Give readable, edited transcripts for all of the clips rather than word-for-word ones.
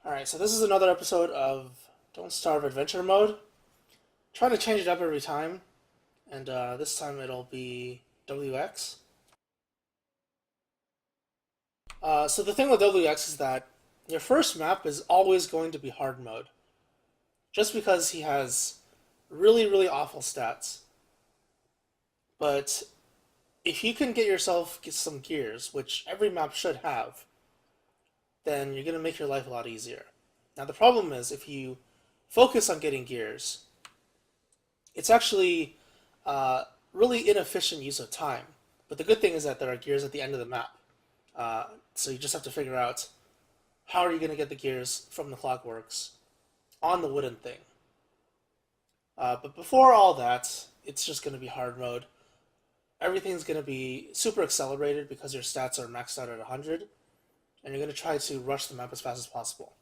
Alright, so this is another episode of Don't Starve Adventure Mode. Trying to change it up every time, and this time it'll be WX. So the thing with WX is that your first map is always going to be hard mode, just because he has really, really awful stats. But if you can get some gears, which every map should have, then you're going to make your life a lot easier. Now the problem is if you focus on getting gears, it's actually really inefficient use of time. But the good thing is that there are gears at the end of the map. So you just have to figure out how are you going to get the gears from the Clockworks on the wooden thing. But before all that, it's just going to be hard mode. Everything's going to be super accelerated because your stats are maxed out at 100, and you're going to try to rush the map as fast as possible.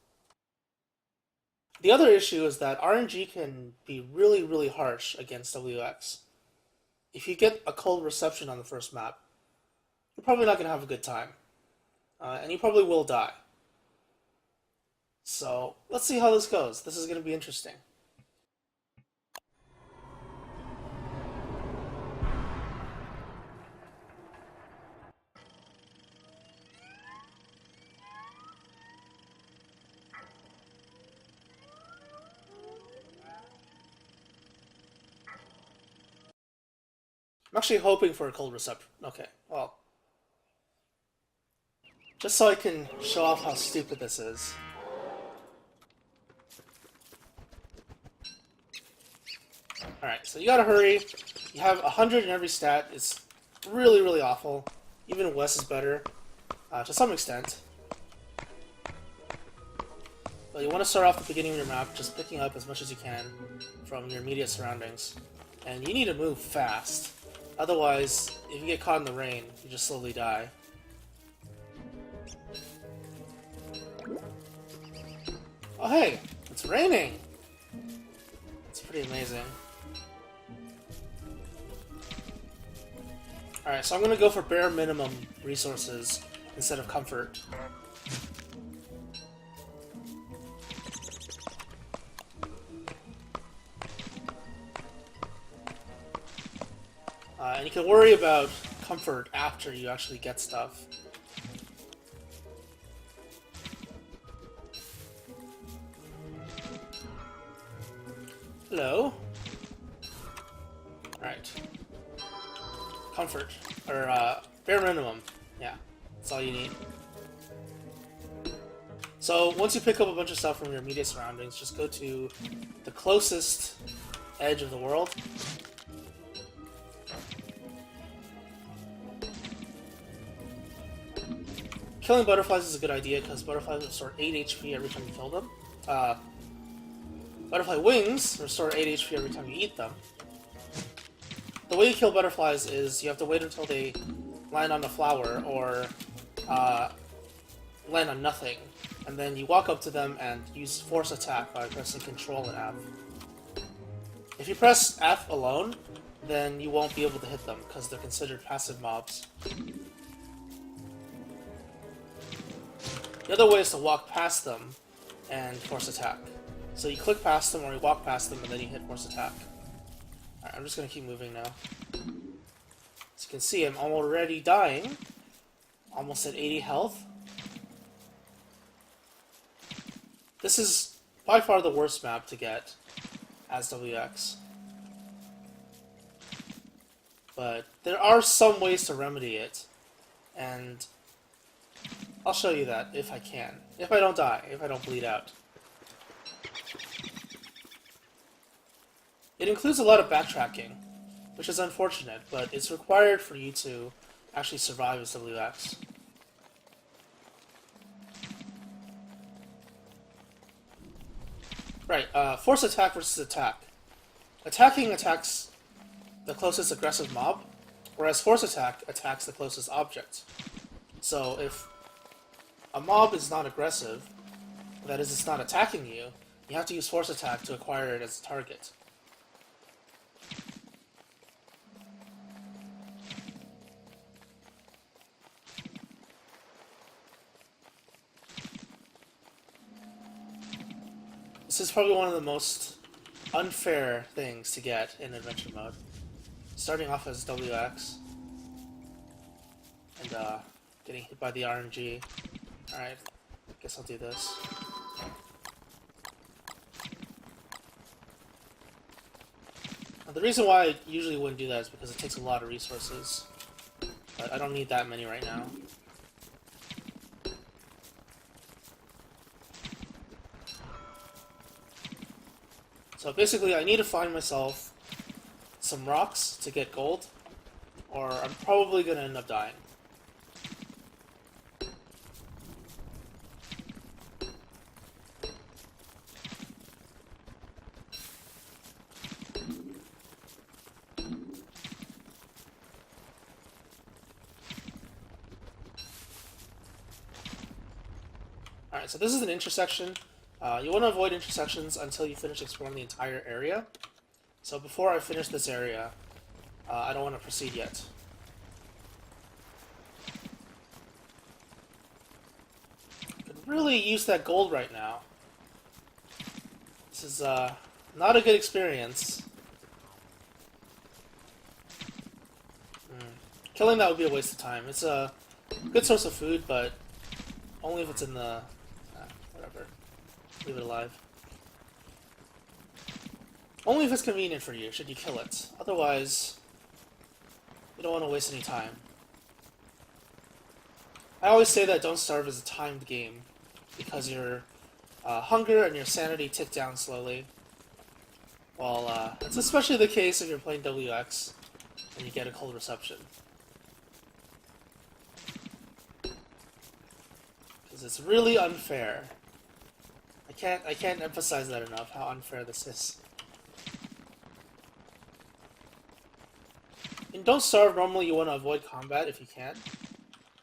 The other issue is that RNG can be really, really harsh against WX. If you get a cold reception on the first map, you're probably not going to have a good time. And you probably will die. So, let's see how this goes. This is going to be interesting. I'm actually hoping for a cold reception. Okay, well, just so I can show off how stupid this is. Alright, so you gotta hurry. You have 100 in every stat. It's really, really awful. Even Wes is better, to some extent. But you want to start off at the beginning of your map, just picking up as much as you can from your immediate surroundings. And you need to move fast. Otherwise, if you get caught in the rain, you just slowly die. Oh hey, it's raining! It's pretty amazing. Alright, so I'm gonna go for bare minimum resources instead of comfort. And you can worry about comfort after you actually get stuff. Hello? Alright. Comfort. Or, bare minimum. Yeah, that's all you need. So, once you pick up a bunch of stuff from your immediate surroundings, just go to the closest edge of the world. Killing butterflies is a good idea because butterflies restore 8 HP every time you kill them. Butterfly wings restore 8 HP every time you eat them. The way you kill butterflies is you have to wait until they land on a flower or land on nothing, and then you walk up to them and use force attack by pressing Control and F. If you press F alone, then you won't be able to hit them because they're considered passive mobs. The other way is to walk past them and force attack. So you click past them or you walk past them and then you hit force attack. Alright, I'm just going to keep moving now. As you can see, I'm already dying. Almost at 80 health. This is by far the worst map to get as WX. But there are some ways to remedy it. And I'll show you that if I can. If I don't die, if I don't bleed out. It includes a lot of backtracking, which is unfortunate, but it's required for you to actually survive as WX. Right, force attack versus attack. Attacking attacks the closest aggressive mob, whereas force attack attacks the closest object. So if a mob is not aggressive, that is, it's not attacking you, you have to use force attack to acquire it as a target. This is probably one of the most unfair things to get in adventure mode. Starting off as WX and getting hit by the RNG. Alright, guess I'll do this. Now, the reason why I usually wouldn't do that is because it takes a lot of resources. But I don't need that many right now. So basically I need to find myself some rocks to get gold, or I'm probably going to end up dying. Alright, so this is an intersection. You want to avoid intersections until you finish exploring the entire area. So before I finish this area, I don't want to proceed yet. Could really use that gold right now. This is not a good experience. Killing that would be a waste of time. It's a good source of food, but only if it's in the... whatever. Leave it alive. Only if it's convenient for you, should you kill it. Otherwise, you don't want to waste any time. I always say that Don't Starve is a timed game, because your hunger and your sanity tick down slowly. While, it's especially the case if you're playing WX, and you get a cold reception. Because it's really unfair. I can't emphasize that enough, how unfair this is. In Don't Starve, normally you want to avoid combat if you can.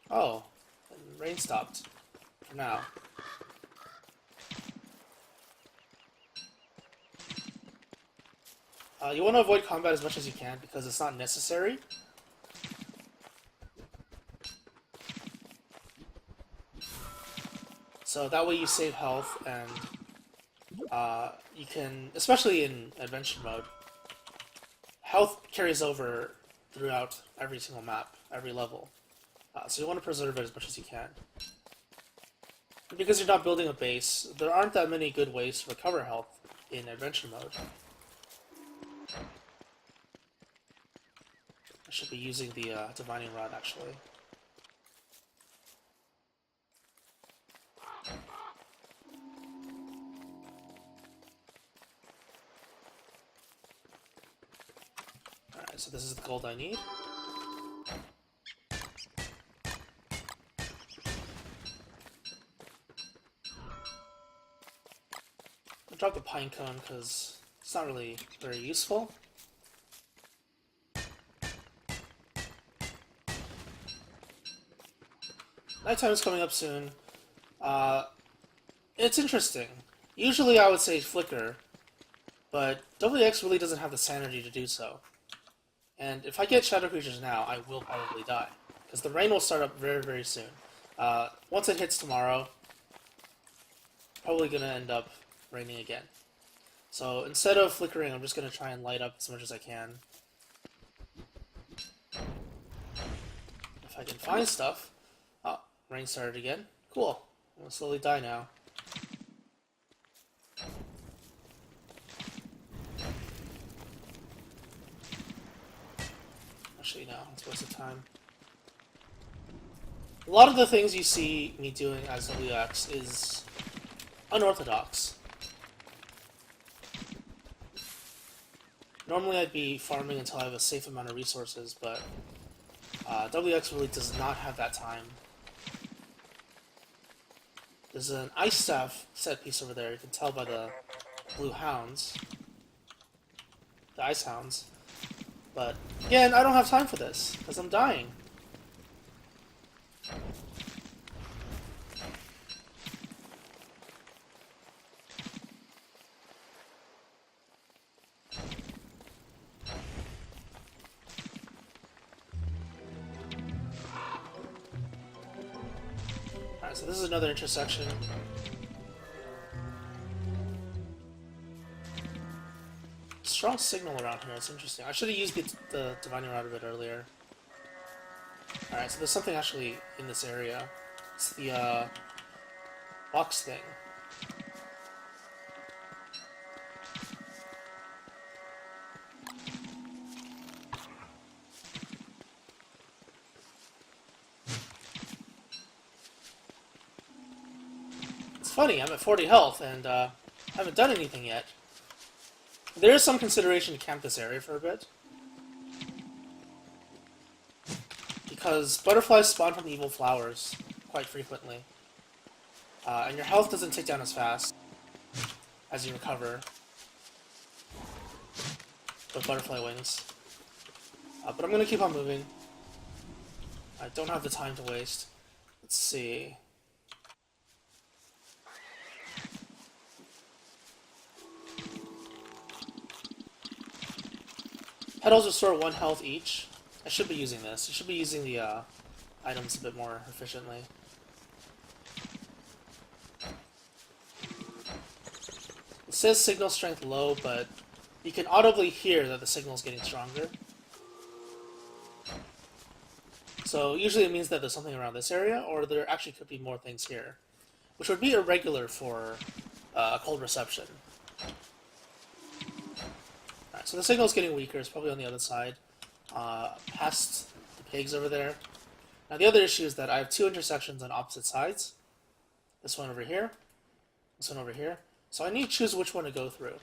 Oh, rain stopped. For now. You want to avoid combat as much as you can because it's not necessary. So that way you save health and you can, especially in adventure mode, health carries over throughout every single map, every level. So you want to preserve it as much as you can. And because you're not building a base, there aren't that many good ways to recover health in adventure mode. I should be using the divining rod, actually. Alright, so this is the gold I need. I'll drop the pine cone because it's not really very useful. Nighttime is coming up soon. It's interesting. Usually I would say flicker, but WX really doesn't have the sanity to do so. And if I get shadow creatures now, I will probably die. Because the rain will start up very, very soon. Once it hits tomorrow, probably going to end up raining again. So instead of flickering, I'm just going to try and light up as much as I can. If I can find stuff. Oh, rain started again. Cool. I'm going to slowly die now. Actually, no, it's a waste of time. A lot of the things you see me doing as WX is unorthodox. Normally I'd be farming until I have a safe amount of resources, but WX really does not have that time. There's an ice staff set piece over there, you can tell by the blue hounds. The ice hounds. But, again, I don't have time for this, because I'm dying. Alright, so this is another intersection. strong signal around here. It's interesting. I should have used the divining rod a bit earlier. Alright, so there's something actually in this area. It's the box thing. It's funny, I'm at 40 health and haven't done anything yet. There is some consideration to camp this area for a bit. Because butterflies spawn from evil flowers quite frequently. And your health doesn't tick down as fast as you recover with butterfly wings. But I'm going to keep on moving. I don't have the time to waste. Let's see. Petals restore 1 health each. I should be using this. I should be using the items a bit more efficiently. It says signal strength low, but you can audibly hear that the signal is getting stronger. So usually it means that there's something around this area, or there actually could be more things here, which would be irregular for a cold reception. Alright, so the signal is getting weaker. It's probably on the other side, past the pigs over there. Now the other issue is that I have 2 intersections on opposite sides. This one over here, this one over here. So I need to choose which one to go through.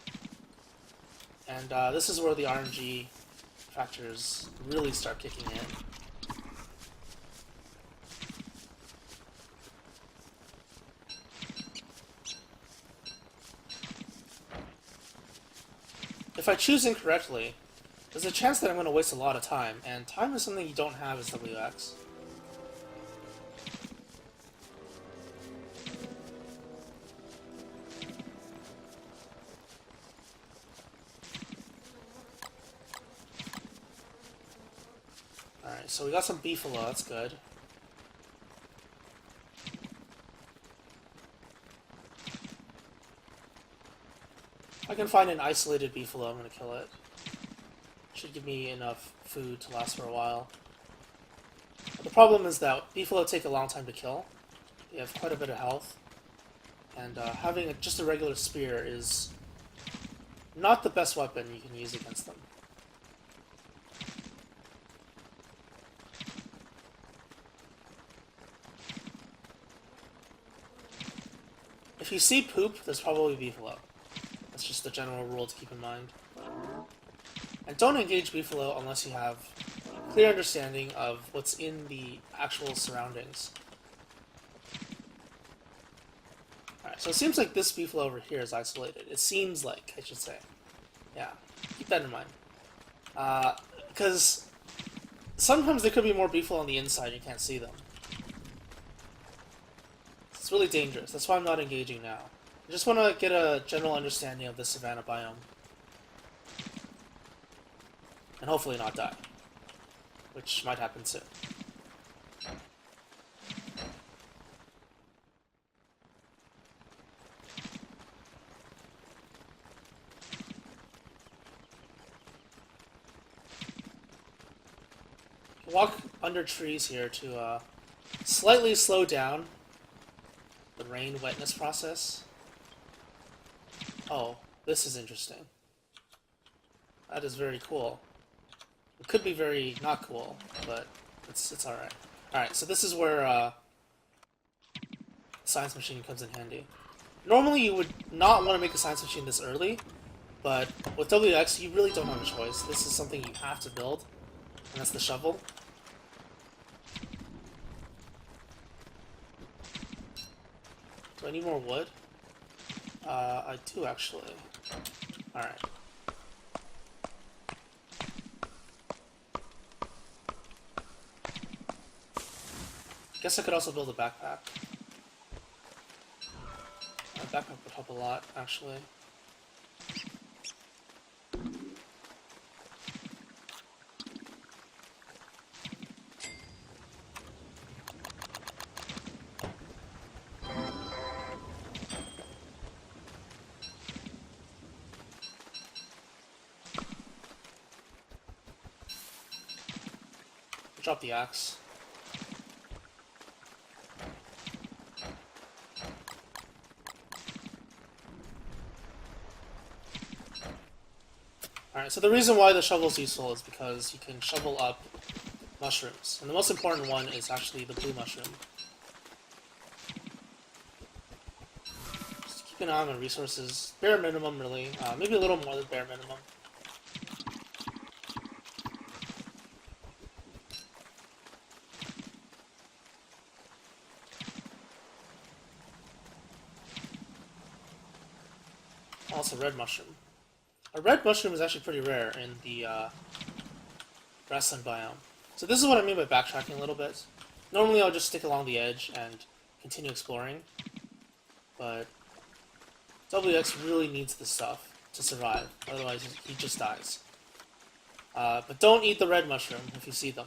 And this is where the RNG factors really start kicking in. If I choose incorrectly, there's a chance that I'm going to waste a lot of time, and time is something you don't have as WX. Alright, so we got some beefalo, that's good. If I can find an isolated beefalo, I'm going to kill it. Should give me enough food to last for a while. But the problem is that beefalo take a long time to kill. They have quite a bit of health. And having just a regular spear is not the best weapon you can use against them. If you see poop, there's probably beefalo. That's just the general rule to keep in mind. And don't engage beefalo unless you have a clear understanding of what's in the actual surroundings. Alright, so it seems like this beefalo over here is isolated. It seems like, I should say. Yeah, keep that in mind. Because sometimes there could be more beefalo on the inside and you can't see them. It's really dangerous. That's why I'm not engaging now. I just want to get a general understanding of the savanna biome. And hopefully not die. Which might happen soon. Walk under trees here to slightly slow down the rain wetness process. Oh, this is interesting. That is very cool. It could be very not cool, but it's alright. Alright, so this is where science machine comes in handy. Normally you would not want to make a science machine this early, but with WX you really don't have a choice. This is something you have to build, and that's the shovel. Do I need more wood? I do actually. Alright. Guess I could also build a backpack. A backpack would help a lot, actually. drop the axe. Alright, so the reason why the shovel is useful is because you can shovel up mushrooms. And the most important one is actually the blue mushroom. Just keep an eye on my resources. Bare minimum, really. Maybe a little more than bare minimum. Also, red mushroom. A red mushroom is actually pretty rare in the grassland biome. So this is what I mean by backtracking a little bit. Normally I'll just stick along the edge and continue exploring, but WX really needs this stuff to survive, otherwise he just dies. But don't eat the red mushroom if you see them.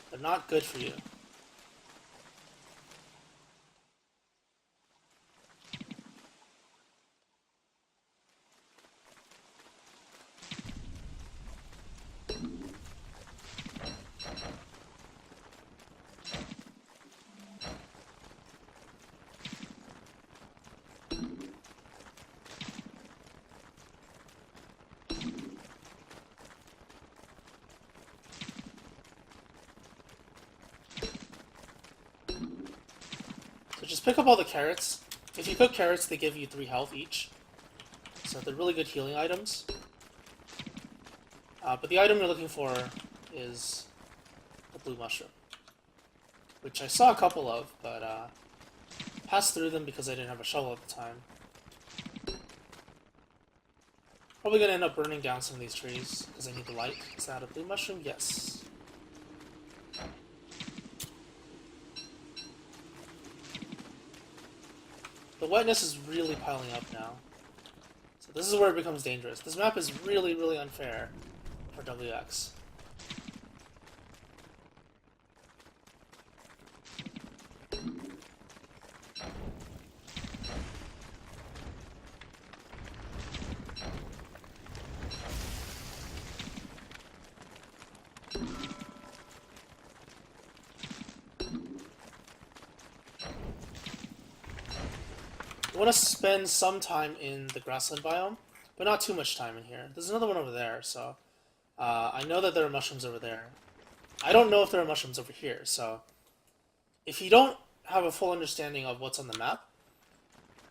They're not good for you. So just pick up all the carrots. If you cook carrots, they give you 3 health each. So they're really good healing items. But the item you're looking for is the blue mushroom, which I saw a couple of, but passed through them because I didn't have a shovel at the time. Probably gonna end up burning down some of these trees because I need the light. Is that a blue mushroom? Yes. The wetness is really piling up now. So this is where it becomes dangerous. This map is really, really unfair for WX. I want to spend some time in the grassland biome, but not too much time in here. There's another one over there, so I know that there are mushrooms over there. I don't know if there are mushrooms over here, so if you don't have a full understanding of what's on the map,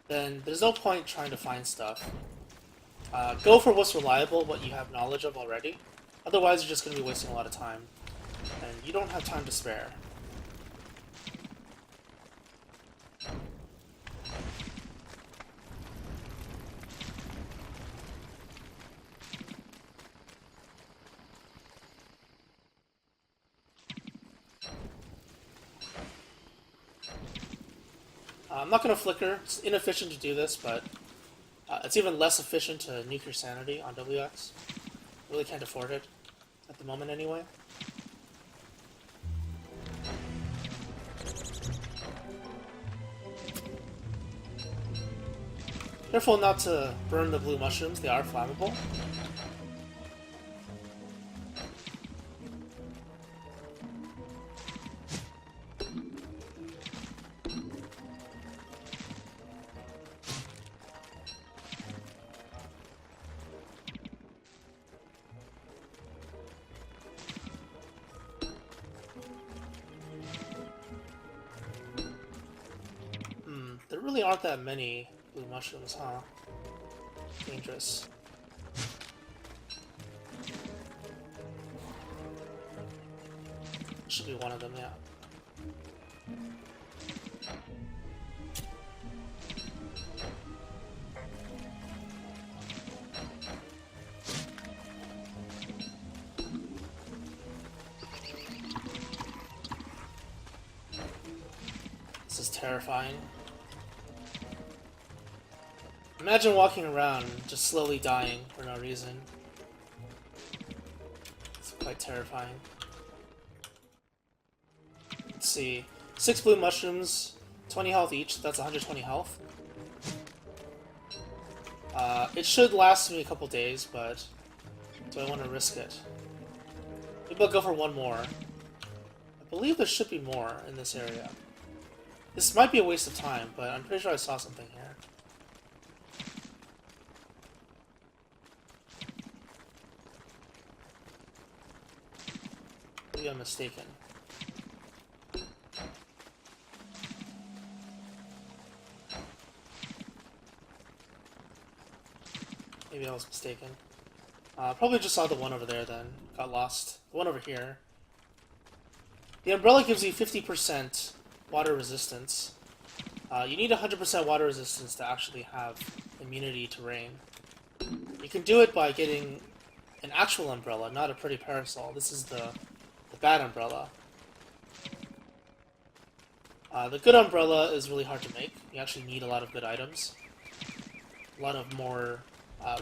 then there's no point trying to find stuff. Go for what's reliable, what you have knowledge of already. Otherwise, you're just going to be wasting a lot of time, and you don't have time to spare. I'm not going to flicker. It's inefficient to do this, but it's even less efficient to nuke your sanity on WX. Really can't afford it, at the moment anyway. Careful not to burn the blue mushrooms, they are flammable. There really aren't that many blue mushrooms, huh? Dangerous. Should be one of them, yeah. This is terrifying. Imagine walking around just slowly dying for no reason. It's quite terrifying. Let's see. 6 blue mushrooms, 20 health each, that's 120 health. It should last me a couple days, but do I want to risk it? Maybe I'll go for one more. believe there should be more in this area. This might be a waste of time, but I'm pretty sure I saw something here. Maybe I'm mistaken. Maybe I was mistaken. Probably just saw the one over there then. Got lost. The one over here. The umbrella gives you 50% water resistance. You need 100% water resistance to actually have immunity to rain. You can do it by getting an actual umbrella, not a pretty parasol. This is the bad umbrella. The good umbrella is really hard to make. You actually need a lot of good items. A lot of more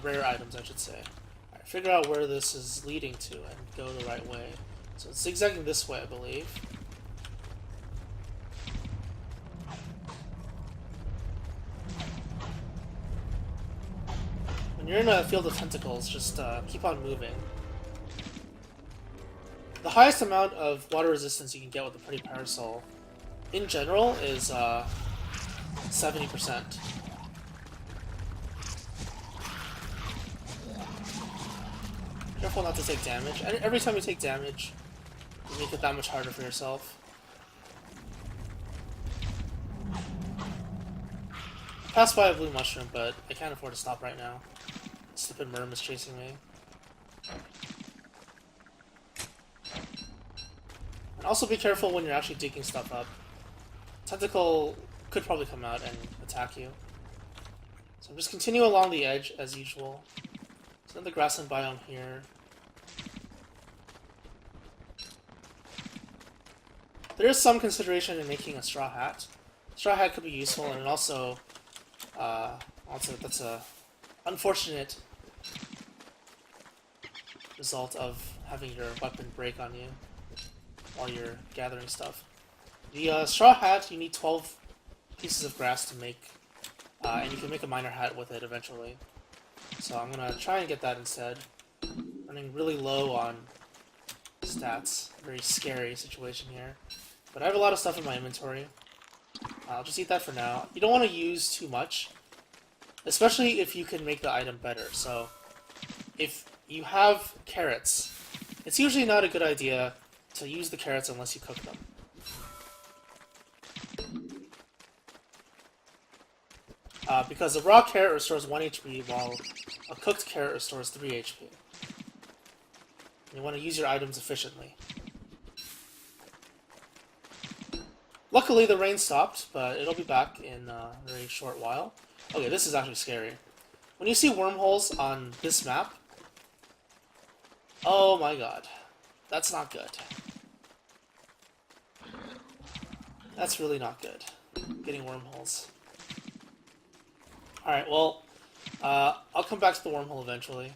rare items, I should say. Alright, figure out where this is leading to and go the right way. So it's zigzagging this way, I believe. When you're in a field of tentacles, just keep on moving. The highest amount of water resistance you can get with a pretty parasol, in general, is 70%. Careful not to take damage. Every time you take damage, you make it that much harder for yourself. I passed by a blue mushroom, but I can't afford to stop right now. Stupid Merm is chasing me. And also be careful when you're actually digging stuff up. Tentacle could probably come out and attack you. So I'm just continuing along the edge as usual. So the grassland biome here. There is some consideration in making a straw hat. Straw hat could be useful, and also that's a unfortunate result of having your weapon break on you while you're gathering stuff. The straw hat, you need 12 pieces of grass to make, and you can make a miner hat with it eventually. So I'm gonna try and get that instead. Running really low on stats. Very scary situation here. But I have a lot of stuff in my inventory. I'll just eat that for now. You don't want to use too much, especially if you can make the item better. So if you have carrots, it's usually not a good idea to use the carrots unless you cook them. Because a raw carrot restores 1 HP, while a cooked carrot restores 3 HP. You want to use your items efficiently. Luckily, the rain stopped, but it'll be back in a very short while. Okay, this is actually scary. When you see wormholes on this map, oh my god, that's not good. That's really not good, getting wormholes. Alright, well, I'll come back to the wormhole eventually.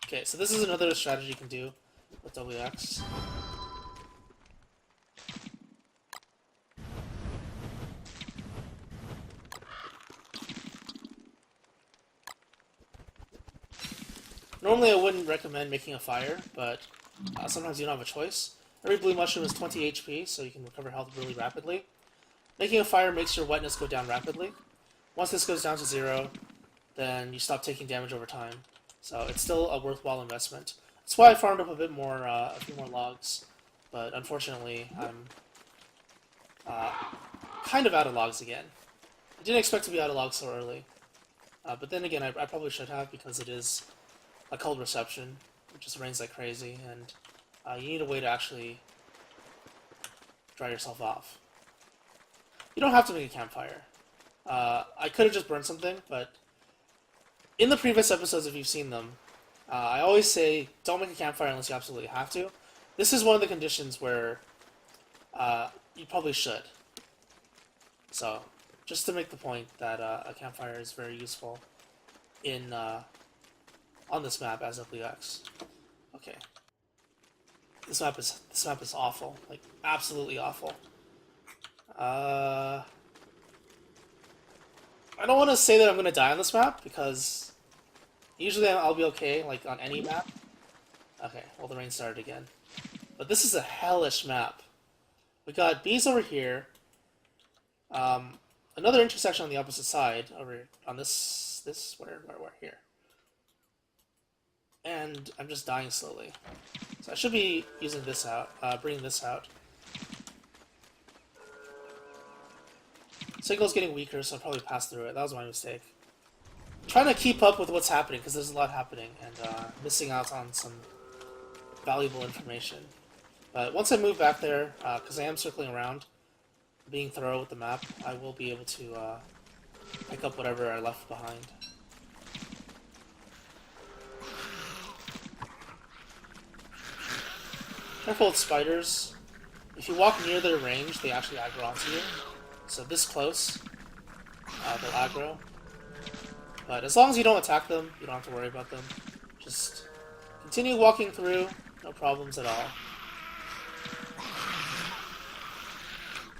Okay, so this is another strategy you can do with WX. Normally I wouldn't recommend making a fire, but sometimes you don't have a choice. Every blue mushroom is 20 HP, so you can recover health really rapidly. Making a fire makes your wetness go down rapidly. Once this goes down to 0, then you stop taking damage over time. So it's still a worthwhile investment. That's why I farmed up a bit more, a few more logs. But unfortunately, I'm kind of out of logs again. I didn't expect to be out of logs so early. But then again, I probably should have, because it is a cold reception. It just rains like crazy, and you need a way to actually dry yourself off. You don't have to make a campfire. I could have just burned something, but in the previous episodes, if you've seen them, I always say don't make a campfire unless you absolutely have to. This is one of the conditions where you probably should. So, just to make the point that a campfire is very useful in on this map as WX. Okay. This map is awful, like absolutely awful. I don't want to say that I'm gonna die on this map because usually I'll be okay, like on any map. Okay, well the rain started again. But this is a hellish map. We got bees over here. Another intersection on the opposite side over on this where here. And I'm just dying slowly. So I should be using this out, bringing this out. Signal's getting weaker, so I'll probably pass through it. That was my mistake. I'm trying to keep up with what's happening, because there's a lot happening, and missing out on some valuable information. But once I move back there, because I am circling around, being thorough with the map, I will be able to pick up whatever I left behind. Careful with spiders. If you walk near their range, they actually aggro onto you. So this close, they'll aggro. But as long as you don't attack them, you don't have to worry about them. Just continue walking through, no problems at all.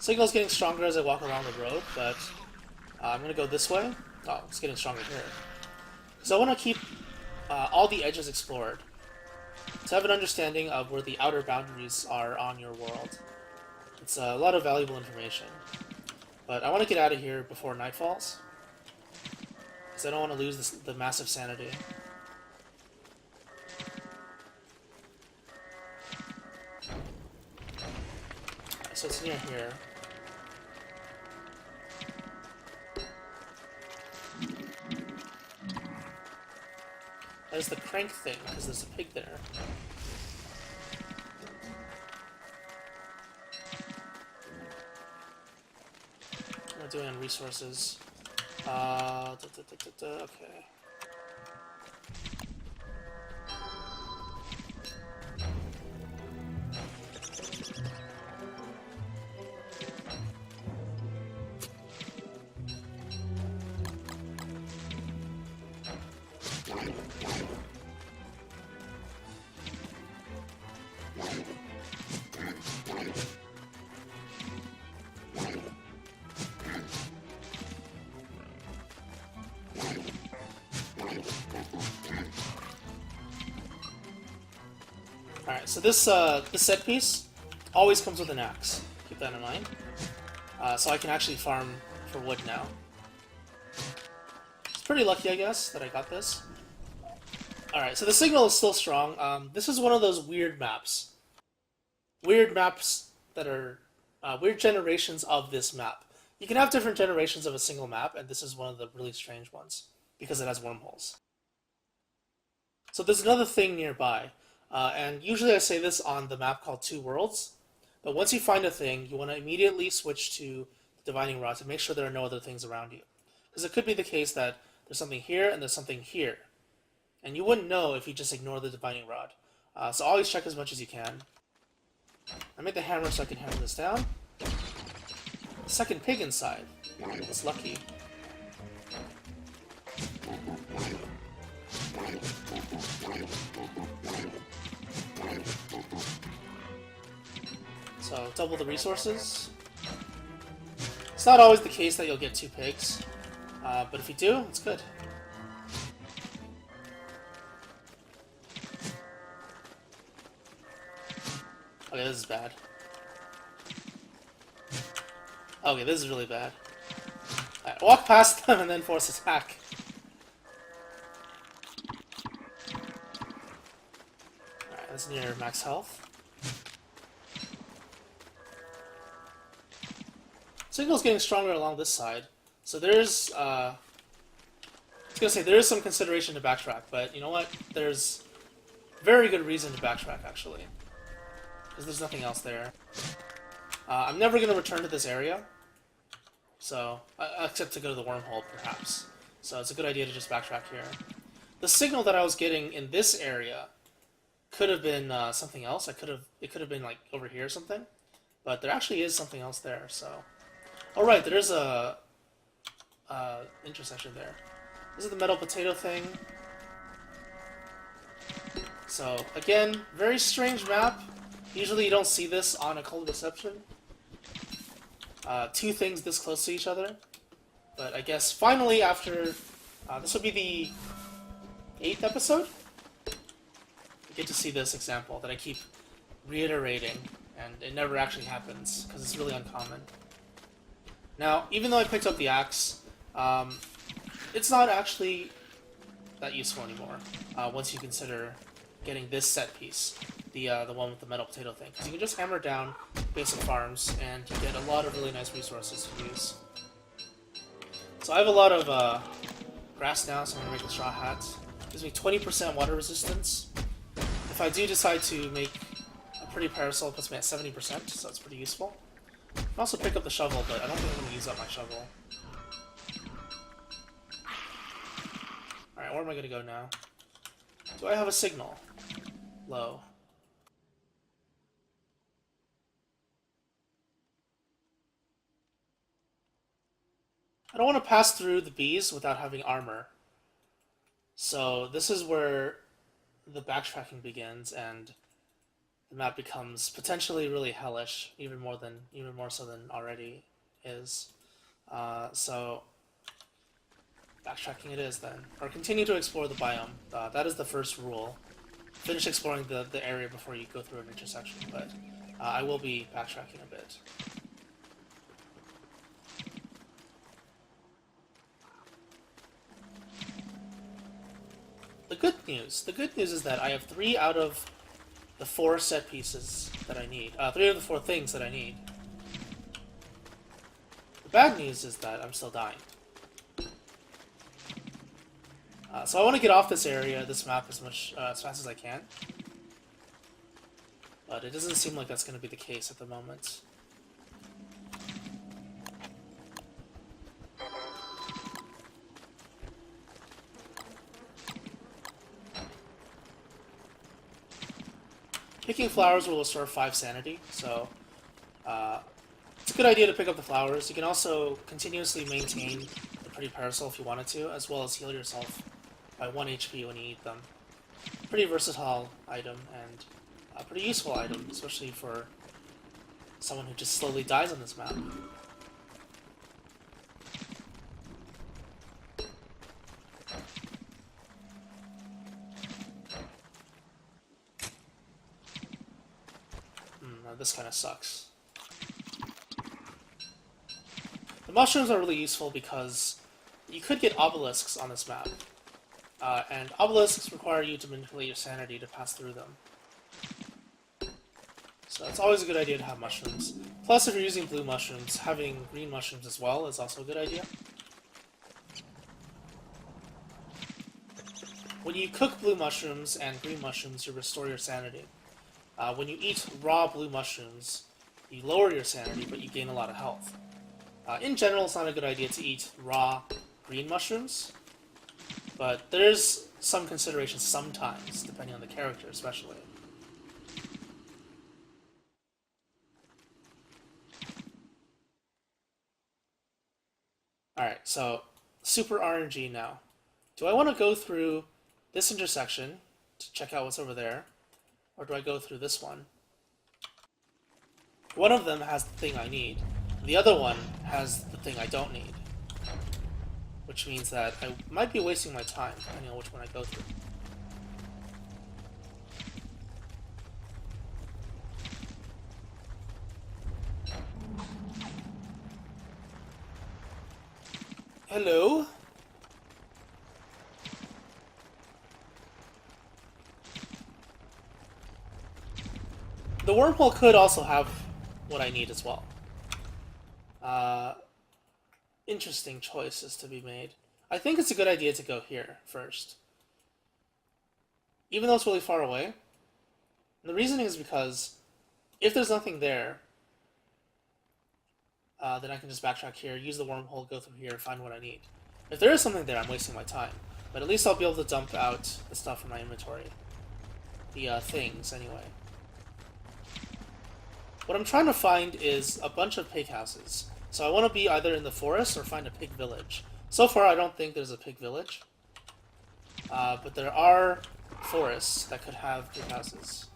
Signal's getting stronger as I walk along the road, but I'm going to go this way. Oh, it's getting stronger here. So I want to keep all the edges explored, to have an understanding of where the outer boundaries are on your world. It's a lot of valuable information. But I want to get out of here before night falls, because I don't want to lose the massive sanity. Right, so it's near here. That is the crank thing, because there's a pig there. What am I doing on resources? Okay. Alright, so this set piece always comes with an axe. Keep that in mind. So I can actually farm for wood now. It's pretty lucky, I guess, that I got this. Alright, so the signal is still strong. This is one of those weird maps. Weird maps that are weird generations of this map. You can have different generations of a single map, and this is one of the really strange ones, because it has wormholes. So there's another thing nearby. And usually I say this on the map called Two Worlds, but once you find a thing, you want to immediately switch to the Divining Rod to make sure there are no other things around you. Because it could be the case that there's something here and there's something here. And you wouldn't know if you just ignore the Divining Rod. So always check as much as you can. I made the hammer so I can hammer this down. Second pig inside. That's lucky. So, double the resources. It's not always the case that you'll get 2 pigs, but if you do, it's good. Okay, this is bad. Okay, this is really bad. Alright, walk past them and then force attack. Alright, that's near max health. Signal's getting stronger along this side, so there's, I was gonna say, there is some consideration to backtrack, but you know what? There's very good reason to backtrack, actually. Because there's nothing else there. I'm never gonna return to this area, so, except to go to the wormhole, perhaps. So it's a good idea to just backtrack here. The signal that I was getting in this area could have been something else. It could have been like over here or something, but there actually is something else there, so... Oh right, there's a intersection there. This is the metal potato thing. So again, very strange map. Usually you don't see this on Occult Deception. 2 things this close to each other. But I guess finally after this will be the 8th episode. You get to see this example that I keep reiterating, and it never actually happens, because it's really uncommon. Now, even though I picked up the axe, it's not actually that useful anymore, once you consider getting this set piece, the one with the metal potato thing. Because you can just hammer down basic farms, and you get a lot of really nice resources to use. So I have a lot of grass now, so I'm going to make a straw hat. It gives me 20% water resistance. If I do decide to make a pretty parasol, it puts me at 70%, so that's pretty useful. I can also pick up the shovel, but I don't think I'm going to use up my shovel. Alright, where am I going to go now? Do I have a signal? Low. I don't want to pass through the bees without having armor. So this is where the backtracking begins, and the map becomes potentially really hellish, even more so than already is. So backtracking it is then, or continue to explore the biome. That is the first rule. Finish exploring the area before you go through an intersection, but I will be backtracking a bit. The good news is that I have 3 out of the 4 set pieces that I need. 3 of the 4 things that I need. The bad news is that I'm still dying. So I want to get off this area, this map, as fast as I can. But it doesn't seem like that's going to be the case at the moment. Picking flowers will restore 5 sanity, so it's a good idea to pick up the flowers. You can also continuously maintain the pretty parasol if you wanted to, as well as heal yourself by 1 HP when you eat them. Pretty versatile item, and a pretty useful item, especially for someone who just slowly dies on this map. This kind of sucks. The mushrooms are really useful because you could get obelisks on this map. And obelisks require you to manipulate your sanity to pass through them. So it's always a good idea to have mushrooms. Plus, if you're using blue mushrooms, having green mushrooms as well is also a good idea. When you cook blue mushrooms and green mushrooms, you restore your sanity. When you eat raw blue mushrooms, you lower your sanity, but you gain a lot of health. In general, it's not a good idea to eat raw green mushrooms, but there's some consideration sometimes, depending on the character especially. Alright, so super RNG now. Do I want to go through this intersection to check out what's over there? Or do I go through this one? One of them has the thing I need. The other one has the thing I don't need. Which means that I might be wasting my time, depending on which one I go through. Hello? The wormhole could also have what I need as well. Interesting choices to be made. I think it's a good idea to go here first. Even though it's really far away. And the reasoning is because if there's nothing there, then I can just backtrack here, use the wormhole, go through here, find what I need. If there is something there, I'm wasting my time. But at least I'll be able to dump out the stuff from my inventory. The things, anyway. What I'm trying to find is a bunch of pig houses. So I want to be either in the forest or find a pig village. So far, I don't think there's a pig village. But there are forests that could have pig houses.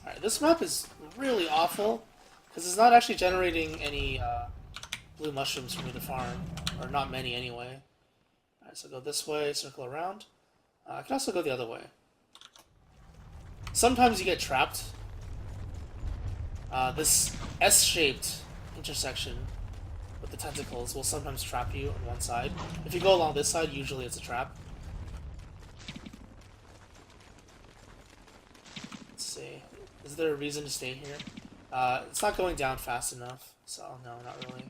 Alright, this map is really awful, because it's not actually generating any blue mushrooms for me to farm. Or not many, anyway. Alright, so go this way, circle around. I can also go the other way. sometimes you get trapped. This S-shaped intersection with the tentacles will sometimes trap you on one side. If you go along this side, usually it's a trap. Let's see. Is there a reason to stay here? It's not going down fast enough, so no, not really.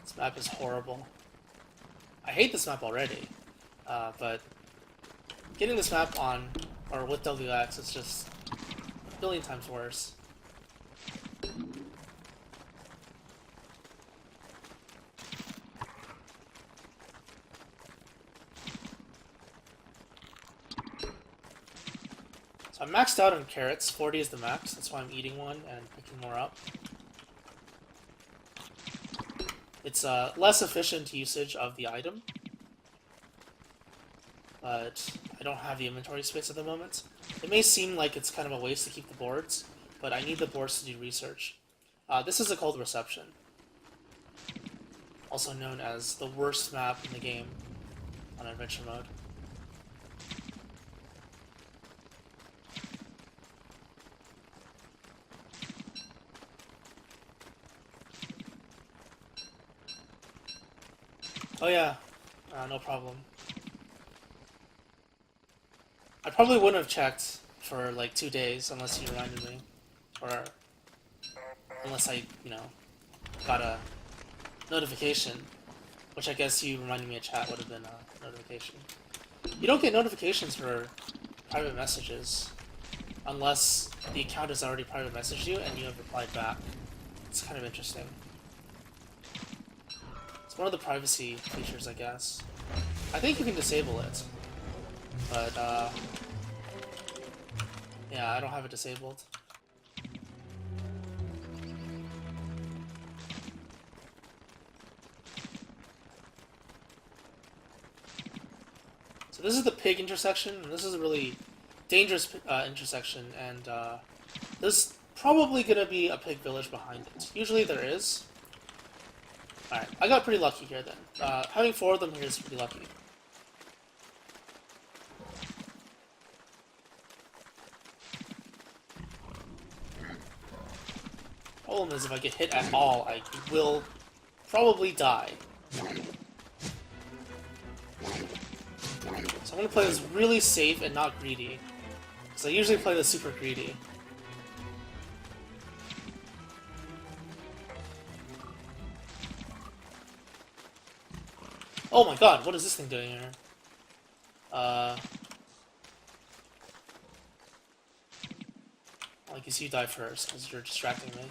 This map is horrible. I hate this map already, but getting this map on, or with WX, is just a billion times worse. So I'm maxed out on carrots. 40 is the max. That's why I'm eating one and picking more up. It's less efficient usage of the item, but I don't have the inventory space at the moment. It may seem like it's kind of a waste to keep the boards, but I need the boards to do research. This is a cold reception, also known as the worst map in the game on adventure mode. Oh yeah, no problem. I probably wouldn't have checked for like 2 days unless you reminded me. Or unless I, got a notification. Which I guess you reminding me of chat would have been a notification. You don't get notifications for private messages unless the account has already private messaged you and you have replied back. It's kind of interesting. It's one of the privacy features, I guess. I think you can disable it. But, yeah, I don't have it disabled. So this is the pig intersection, and this is a really dangerous intersection, and there's probably going to be a pig village behind it. Usually there is. Alright, I got pretty lucky here then. Having 4 of them here is pretty lucky. Problem is, if I get hit at all, I will probably die. So I'm gonna play this really safe and not greedy. Because I usually play this super greedy. Oh my god, what is this thing doing here? I guess you die first, because you're distracting me.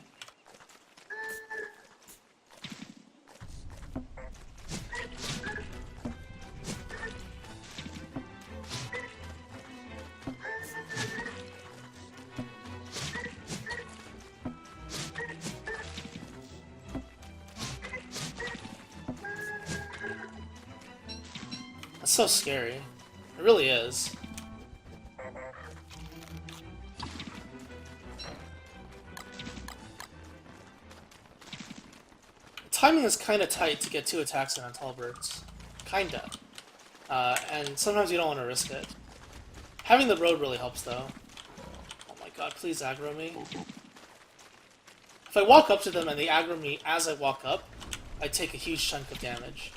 That's so scary. It really is. The timing is kind of tight to get 2 attacks in on tall birds. Kinda. And sometimes you don't want to risk it. Having the road really helps, though. Oh my god, please aggro me. If I walk up to them and they aggro me as I walk up, I take a huge chunk of damage.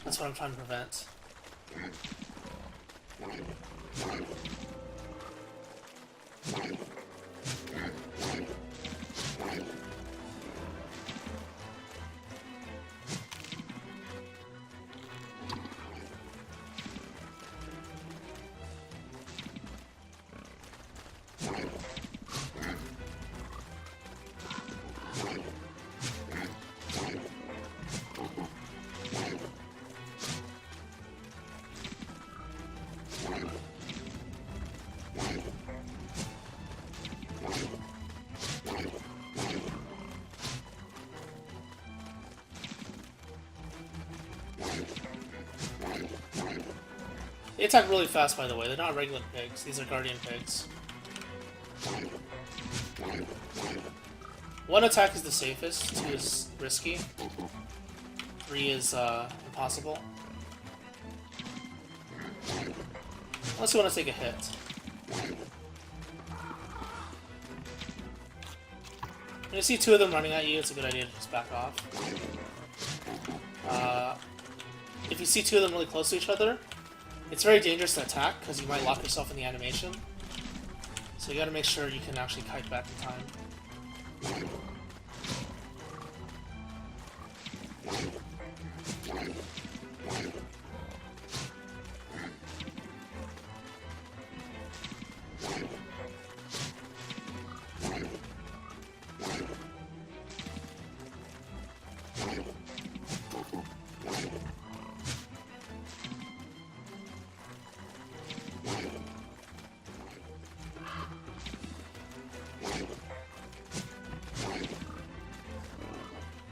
That's what I'm trying to prevent. They attack really fast, by the way. They're not regular pigs. These are guardian pigs. 1 attack is the safest, 2 is risky. 3 is impossible. Unless you want to take a hit. When you see 2 of them running at you, it's a good idea to just back off. If you see 2 of them really close to each other, it's very dangerous to attack because you might lock yourself in the animation. So you gotta make sure you can actually kite back in time.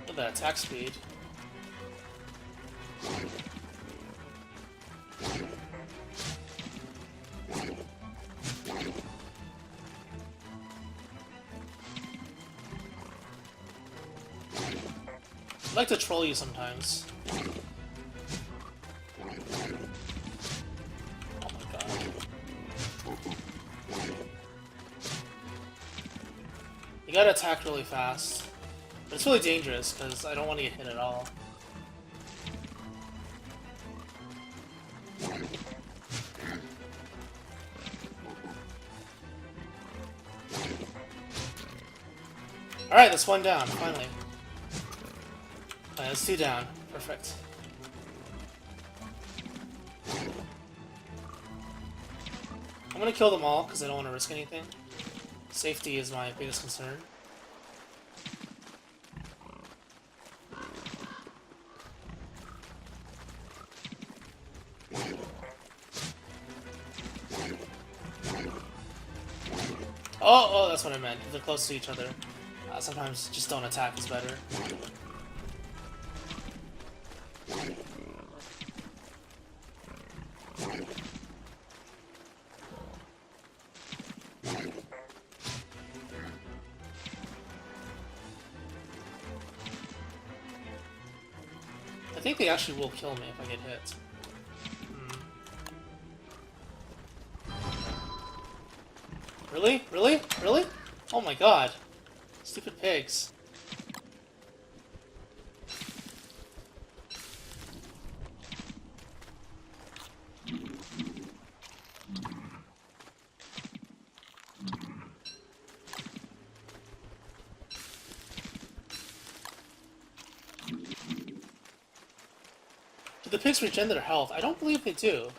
Look at that attack speed. I like to troll you sometimes. Oh my god. You gotta attack really fast. But it's really dangerous, because I don't want to get hit at all. Alright, that's 1 down, finally. Alright, that's 2 down. Perfect. I'm gonna kill them all, because I don't want to risk anything. Safety is my biggest concern. Oh, that's what I meant. If they're close to each other, sometimes just don't attack is better. I think they actually will kill me if I get hit. Really? Really? Really? Oh my god. Stupid pigs. Do the pigs regen their health? I don't believe they do.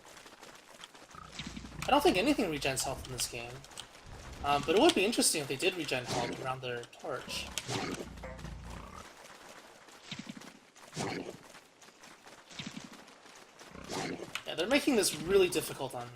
I don't think anything regens health in this game. But it would be interesting if they did regen health around their torch. Yeah, they're making this really difficult on me.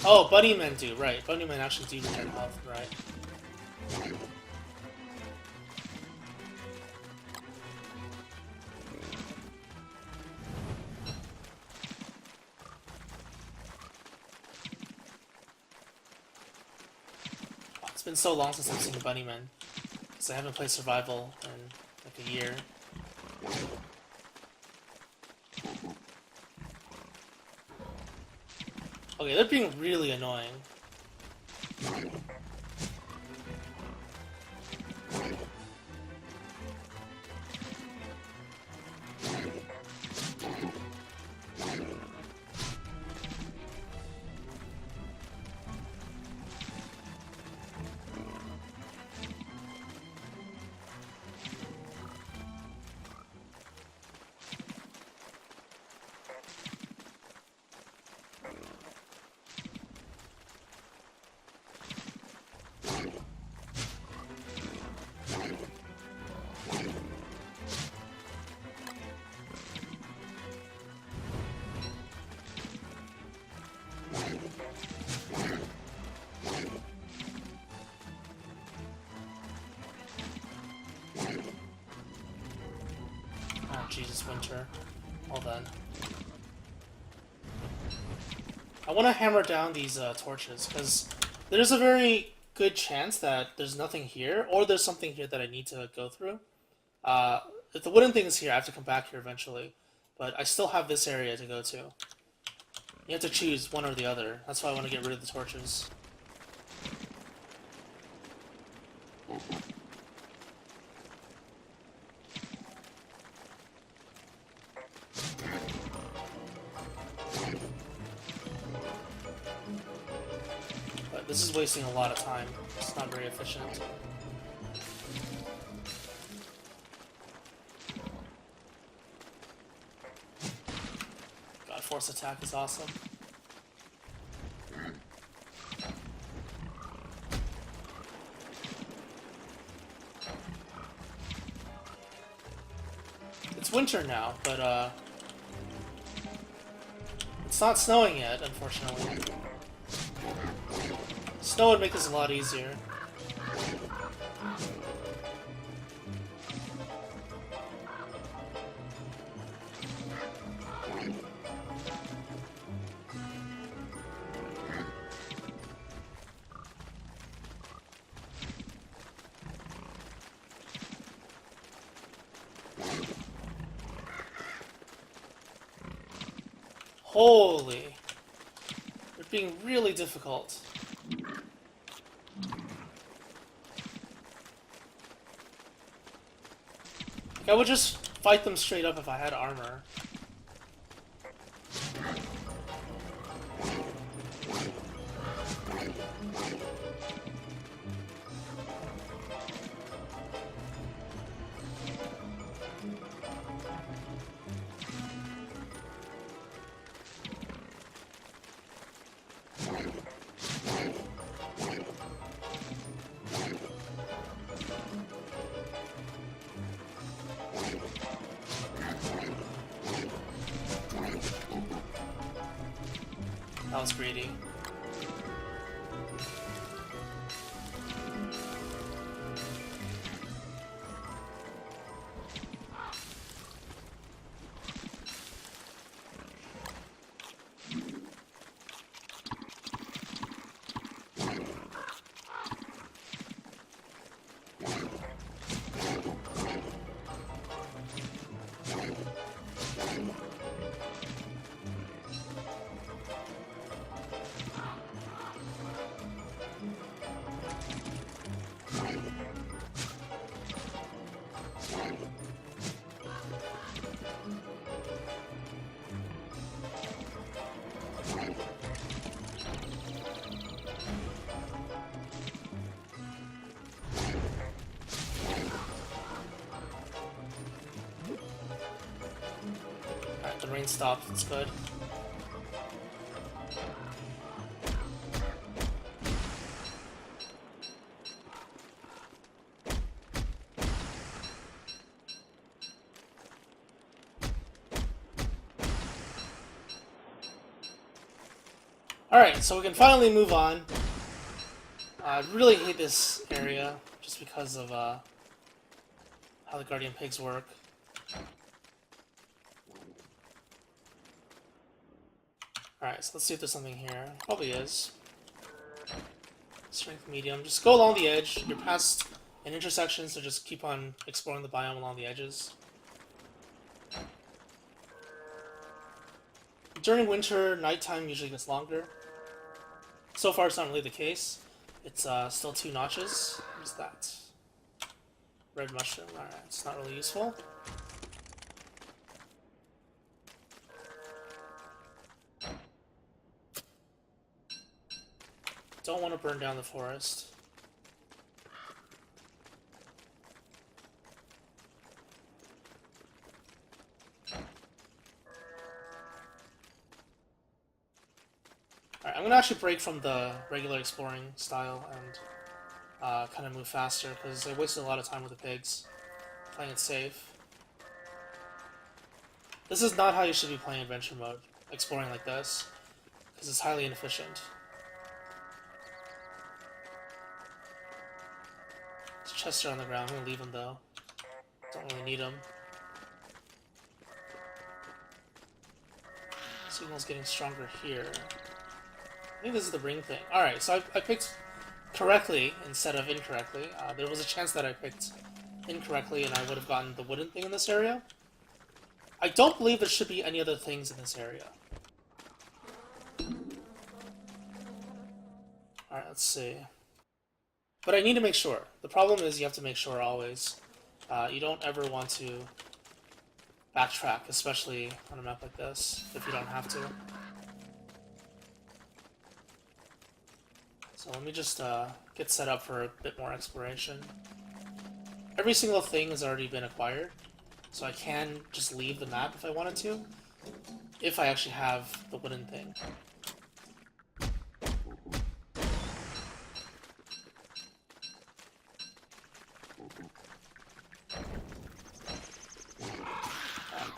Oh, bunnymen do, right. Bunnymen actually do regen health, right. Oh, it's been so long since I've seen bunnymen, because I haven't played survival in like a year. Okay, they're being really annoying. Jesus, winter. Well then. I want to hammer down these torches, because there's a very good chance that there's nothing here, or there's something here that I need to go through. If the wooden thing is here, I have to come back here eventually. But I still have this area to go to. You have to choose one or the other. That's why I want to get rid of the torches. But this is wasting a lot of time. It's not very efficient. God, force attack is awesome. It's winter now, but it's not snowing yet, unfortunately. Snow would make this a lot easier. Holy! They're being really difficult. Like, I would just fight them straight up if I had armor. That was greedy. Alright, the rain stopped. That's good. Alright, so we can finally move on. I really hate this area, just because of how the Guardian Pigs work. Alright, so let's see if there's something here. Probably is. Strength medium. Just go along the edge. You're past an intersection, so just keep on exploring the biome along the edges. During winter, nighttime usually gets longer. So far, it's not really the case. It's still 2 notches. What is that? Red mushroom. Alright, it's not really useful. Don't want to burn down the forest. Alright, I'm gonna actually break from the regular exploring style and kind of move faster, because I wasted a lot of time with the pigs, playing it safe. This is not how you should be playing adventure mode, exploring like this, because it's highly inefficient. There's Chester on the ground. I'm gonna leave him though. Don't really need him. Signal's getting stronger here. I think this is the ring thing. Alright, so I picked correctly instead of incorrectly. There was a chance that I picked incorrectly and I would have gotten the wooden thing in this area. I don't believe there should be any other things in this area. Alright, let's see. But I need to make sure. The problem is you have to make sure always. You don't ever want to backtrack, especially on a map like this, if you don't have to. So let me just get set up for a bit more exploration. Every single thing has already been acquired, so I can just leave the map if I wanted to, if I actually have the wooden thing.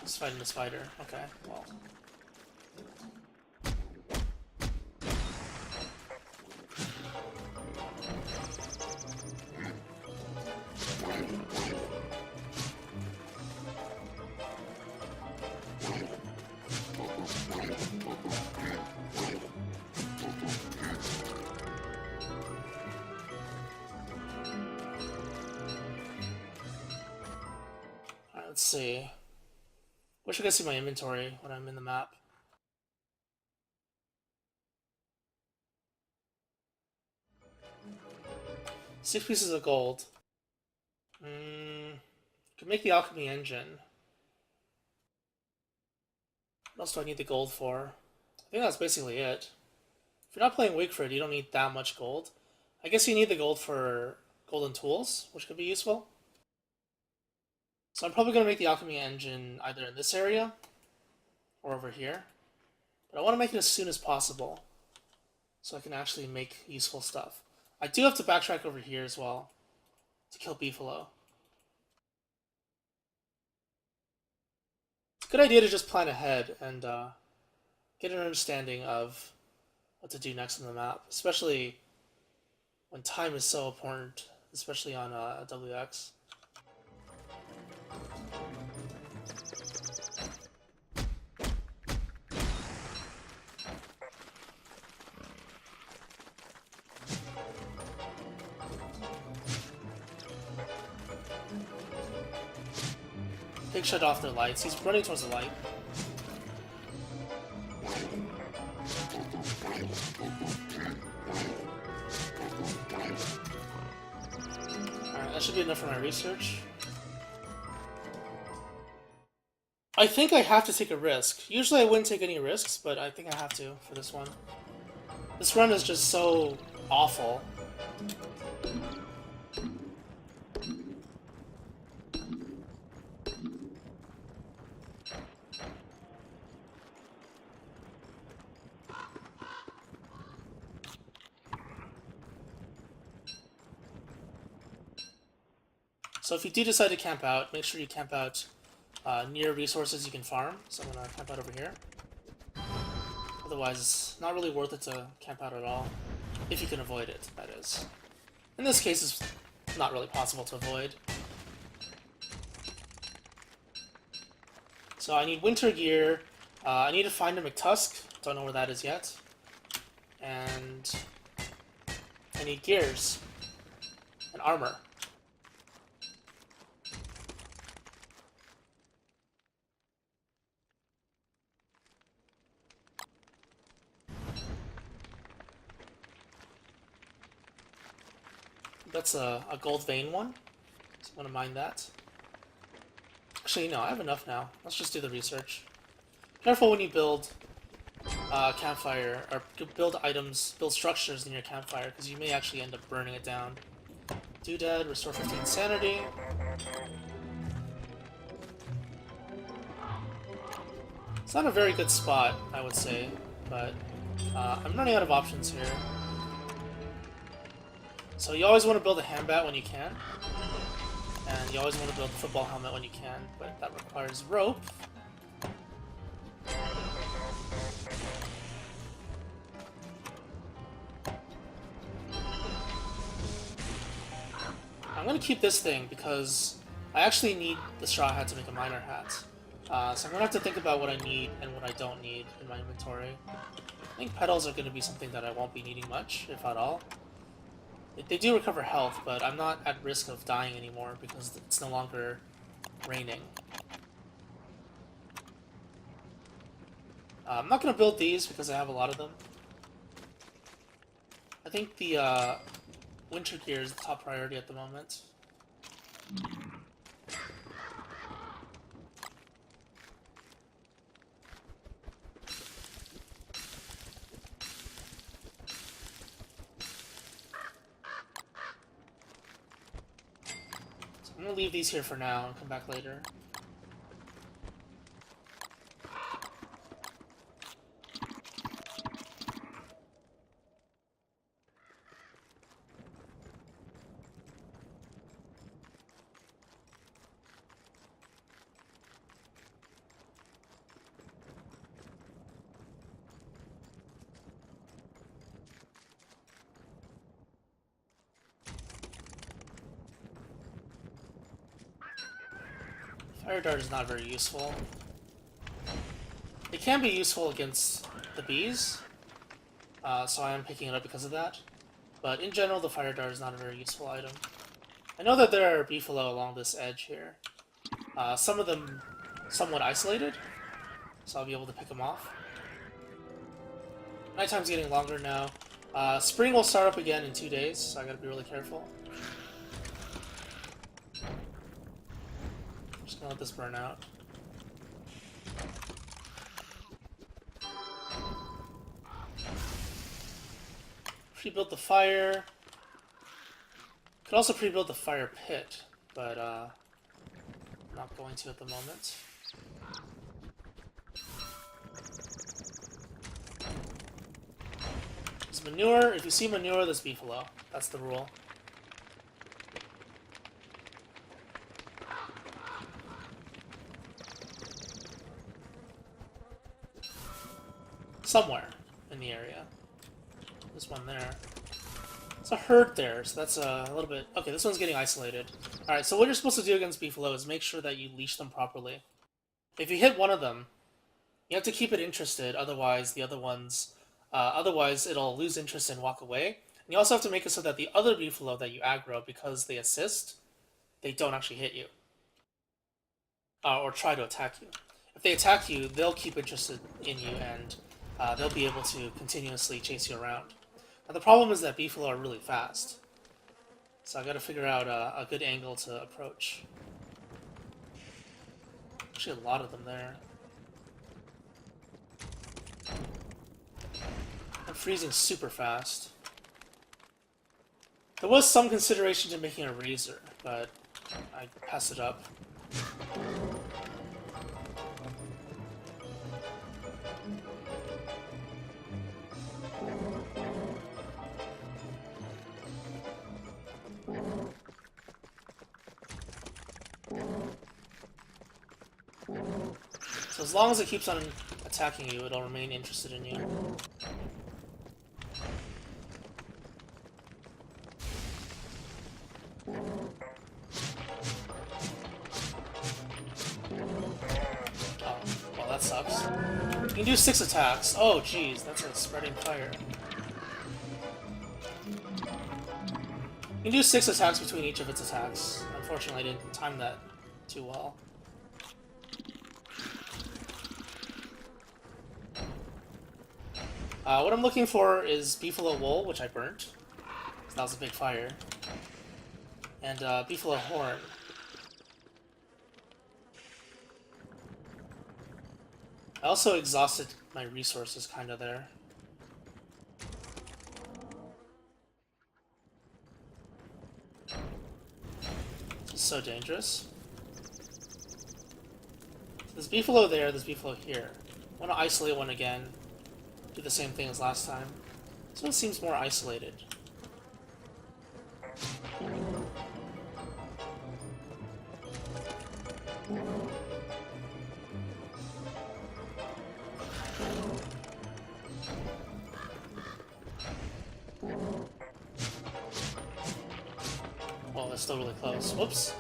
Just fighting the spider. Okay, well. Alright, let's see. Wish I could see my inventory when I'm in the map. 6 pieces of gold. Could make the alchemy engine. What else do I need the gold for? I think that's basically it. If you're not playing Wigford, you don't need that much gold. I guess you need the gold for golden tools, which could be useful. So I'm probably going to make the alchemy engine either in this area or over here. But I want to make it as soon as possible so I can actually make useful stuff. I do have to backtrack over here as well to kill Beefalo. It's a good idea to just plan ahead and get an understanding of what to do next on the map, especially when time is so important, especially on WX. Pig shut off their lights. He's running towards the light. Alright, that should be enough for my research. I think I have to take a risk. Usually I wouldn't take any risks, but I think I have to for this one. This run is just so awful. So if you do decide to camp out, make sure you camp out near resources you can farm. So I'm going to camp out over here. Otherwise, it's not really worth it to camp out at all. If you can avoid it, that is. In this case, it's not really possible to avoid. So I need winter gear. I need to find a McTusk. Don't know where that is yet. And I need gears and armor. That's a gold vein one, so I'm gonna mine that. Actually, no, I have enough now. Let's just do the research. Careful when you build campfire, or build items, build structures in your campfire, because you may actually end up burning it down. Doodad, restore 15 sanity. It's not a very good spot, I would say, but I'm running out of options here. So you always want to build a handbat when you can, and you always want to build a football helmet when you can, but that requires rope. I'm going to keep this thing because I actually need the straw hat to make a miner hat. So I'm gonna have to think about what I need and what I don't need in my inventory. I think petals are gonna be something that I won't be needing much, if at all. They do recover health, but I'm not at risk of dying anymore because it's no longer raining. I'm not gonna build these because I have a lot of them. I think the winter gear is the top priority at the moment. So I'm gonna leave these here for now and come back later. Fire dart is not very useful. It can be useful against the bees, so I am picking it up because of that. But in general, the fire dart is not a very useful item. I know that there are beefalo along this edge here. Some of them somewhat isolated, so I'll be able to pick them off. Nighttime's getting longer now. Spring will start up again in 2 days, so I gotta be really careful. Just gonna let this burn out. Pre-build the fire. Could also pre-build the fire pit, but I'm not going to at the moment. There's manure. If you see manure, there's beefalo. That's the rule. Somewhere in the area. There's one there. It's a herd there, so that's a little bit... Okay, this one's getting isolated. Alright, so what you're supposed to do against beefalo is make sure that you leash them properly. If you hit one of them, you have to keep it interested, otherwise the other ones... otherwise it'll lose interest and walk away. And you also have to make it so that the other beefalo that you aggro, because they assist, they don't actually hit you. Or try to attack you. If they attack you, they'll keep interested in you, and they'll be able to continuously chase you around. Now the problem is that beefalo are really fast, so I gotta figure out a good angle to approach. Actually a lot of them there. I'm freezing super fast. There was some consideration to making a razor, but I passed it up. So as long as it keeps on attacking you, it'll remain interested in you. Oh, well that sucks. You can do 6 attacks. Oh jeez, that's a spreading fire. You can do 6 attacks between each of its attacks. Unfortunately, I didn't time that too well. What I'm looking for is beefalo wool, which I burnt. So that was a big fire. And beefalo horn. I also exhausted my resources kinda there. This is so dangerous. There's beefalo there, there's beefalo here. I want to isolate one again. Do the same thing as last time. This one seems more isolated. Well, that's still really close. Whoops.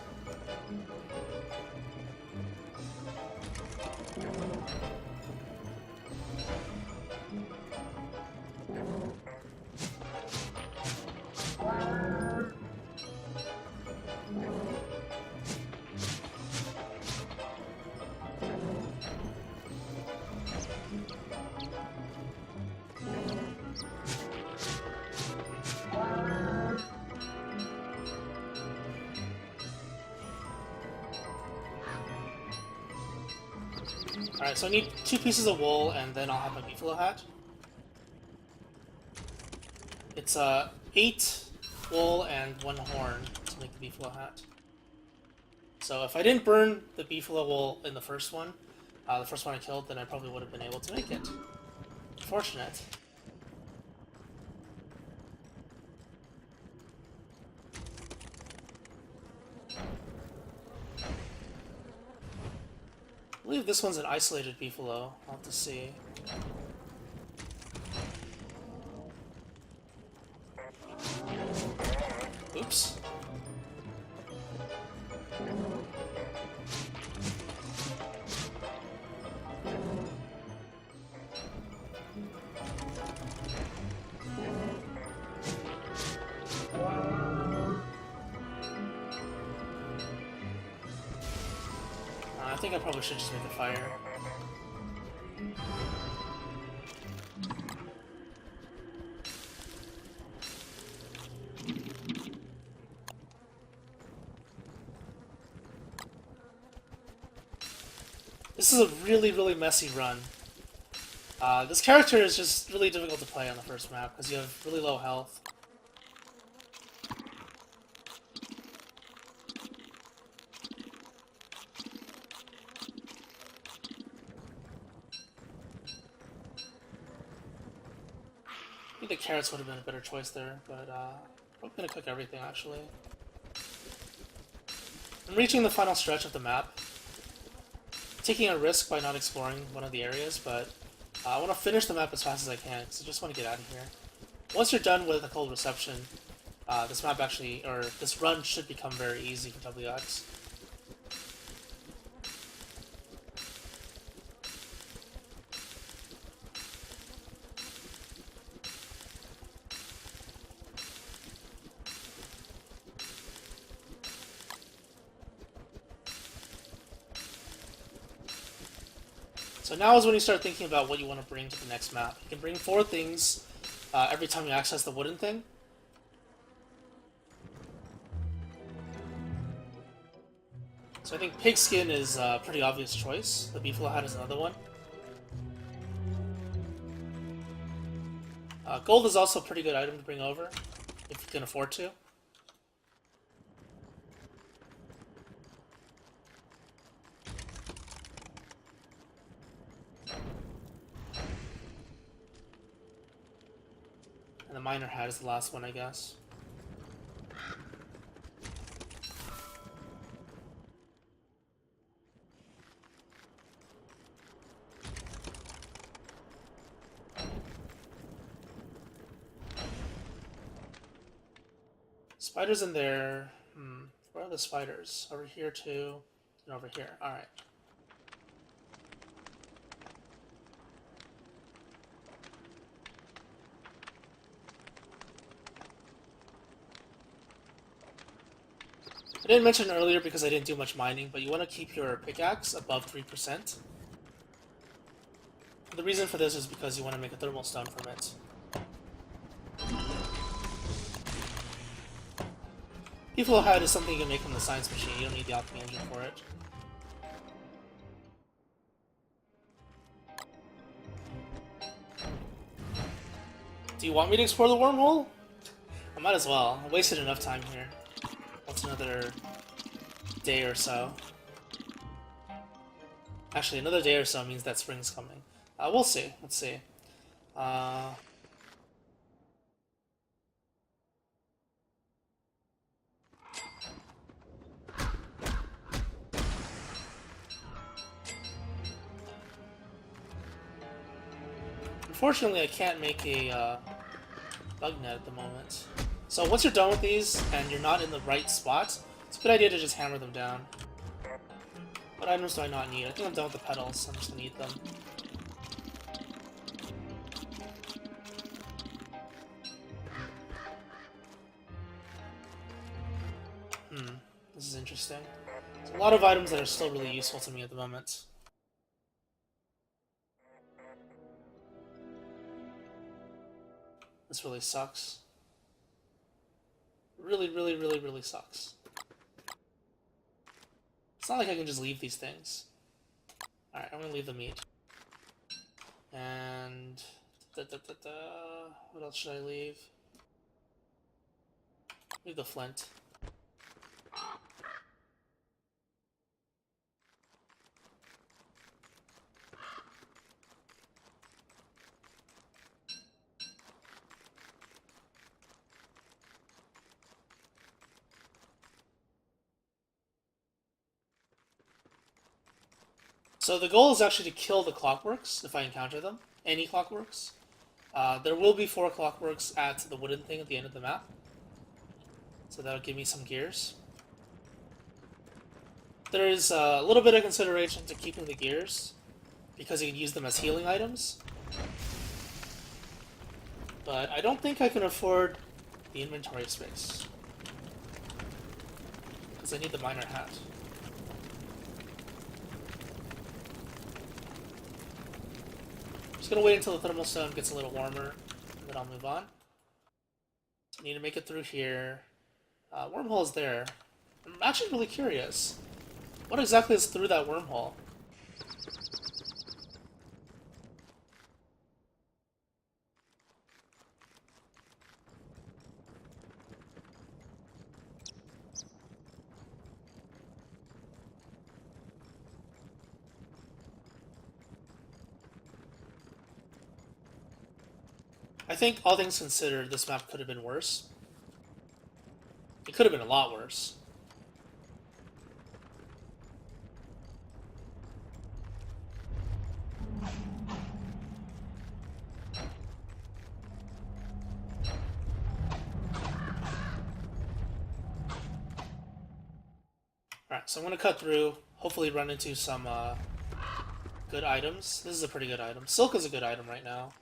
Alright, so I need 2 pieces of wool, and then I'll have my beefalo hat. It's 8 wool and 1 horn to make the beefalo hat. So if I didn't burn the beefalo wool in the first one I killed, then I probably would have been able to make it. Fortunate. I believe this one's an isolated beefalo. I'll have to see. Oops. I think I probably should just make a fire. This is a really, really messy run. This character is just really difficult to play on the first map because you have really low health. I think the carrots would have been a better choice there, but I'm gonna cook everything actually. I'm reaching the final stretch of the map. Taking a risk by not exploring one of the areas, but I want to finish the map as fast as I can, because I just want to get out of here. Once you're done with a cold reception, this map actually, or this run should become very easy for WX. So now is when you start thinking about what you want to bring to the next map. You can bring 4 things every time you access the wooden thing. So I think pigskin is a pretty obvious choice. The beefalo hat is another one. Gold is also a pretty good item to bring over, if you can afford to. And the miner hat is the last one, I guess. Spiders in there. Where are the spiders? Over here too, and over here. Alright. I didn't mention earlier because I didn't do much mining, but you want to keep your pickaxe above 3%. The reason for this is because you want to make a thermal stone from it. Beefalo hat is something you can make from the science machine. You don't need the alchemy engine for it. Do you want me to explore the wormhole? I might as well. I wasted enough time here. What's another day or so? Actually, another day or so means that spring's coming. We'll see. Let's see. Unfortunately, I can't make a bug net at the moment. So once you're done with these, and you're not in the right spot, it's a good idea to just hammer them down. What items do I not need? I think I'm done with the petals. I'm just gonna eat them. This is interesting. There's a lot of items that are still really useful to me at the moment. This really sucks. Really, really, really, really sucks. It's not like I can just leave these things. Alright, I'm gonna leave the meat. And... What else should I leave? Leave the flint. So the goal is actually to kill the Clockworks, if I encounter them. Any Clockworks. There will be 4 Clockworks at the wooden thing at the end of the map. So that'll give me some gears. There is a little bit of consideration to keeping the gears, because you can use them as healing items. But I don't think I can afford the inventory space, because I need the miner hat. Just gonna wait until the thermal stone gets a little warmer, and then I'll move on. I need to make it through here. Wormhole is there. I'm actually really curious. What exactly is through that wormhole? I think, all things considered, this map could have been worse. It could have been a lot worse. Alright, so I'm going to cut through, hopefully run into some good items. This is a pretty good item. Silk is a good item right now.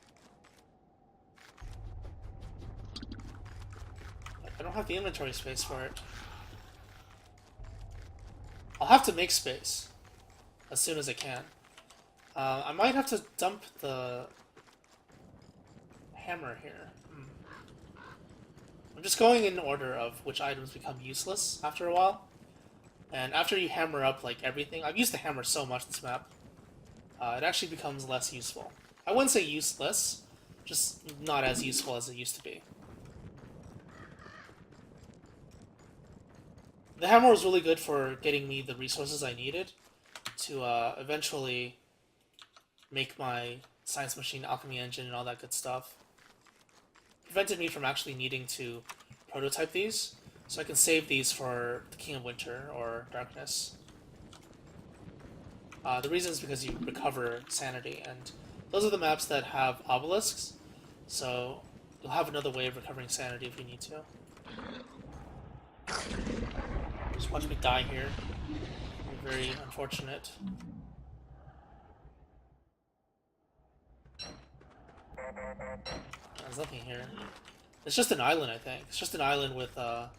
I don't have the inventory space for it. I'll have to make space as soon as I can. I might have to dump the hammer here. I'm just going in order of which items become useless after a while. And after you hammer up like everything, I've used the hammer so much this map, it actually becomes less useful. I wouldn't say useless, just not as useful as it used to be. The hammer was really good for getting me the resources I needed to eventually make my science machine, alchemy engine, and all that good stuff. Prevented me from actually needing to prototype these, so I can save these for the King of Winter or Darkness. The reason is because you recover sanity, and those are the maps that have obelisks, so you'll have another way of recovering sanity if you need to. Just watch me die here. Very unfortunate. There's nothing here. It's just an island, I think. It's just an island with a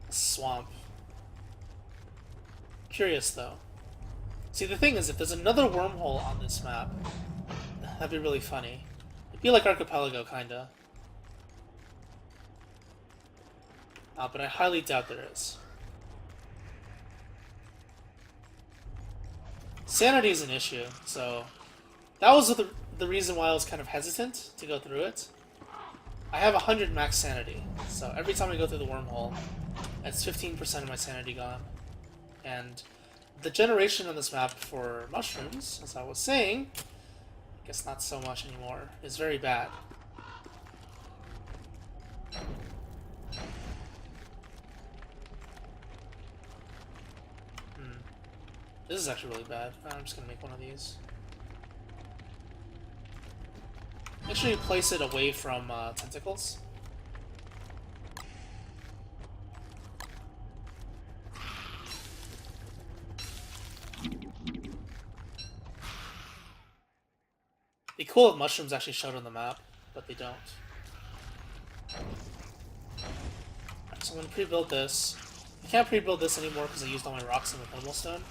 swamp. Curious, though. See, the thing is, if there's another wormhole on this map, that'd be really funny. It'd be like Archipelago, kinda. But I highly doubt there is. Sanity is an issue, so that was the reason why I was kind of hesitant to go through it. I have 100 max sanity, so every time I go through the wormhole, that's 15% of my sanity gone. And the generation on this map for mushrooms, as I was saying, I guess not so much anymore, is very bad. This is actually really bad. I'm just gonna make one of these. Make sure you place it away from tentacles. Be cool if mushrooms actually showed on the map, but they don't. Alright, so I'm gonna pre-build this. I can't pre-build this anymore because I used all my rocks in the thermal stone.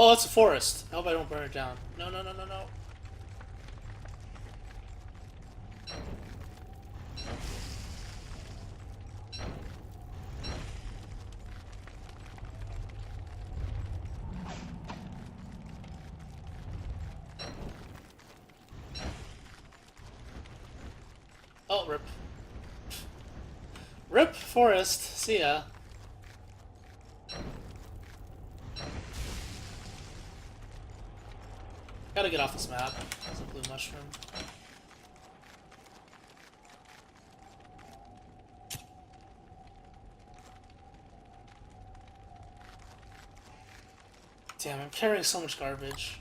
Oh, it's a forest. I hope I don't burn it down. No, no, no, no, no. Oh, rip. Rip forest. See ya. Gotta get off this map. There's a blue mushroom. Damn, I'm carrying so much garbage.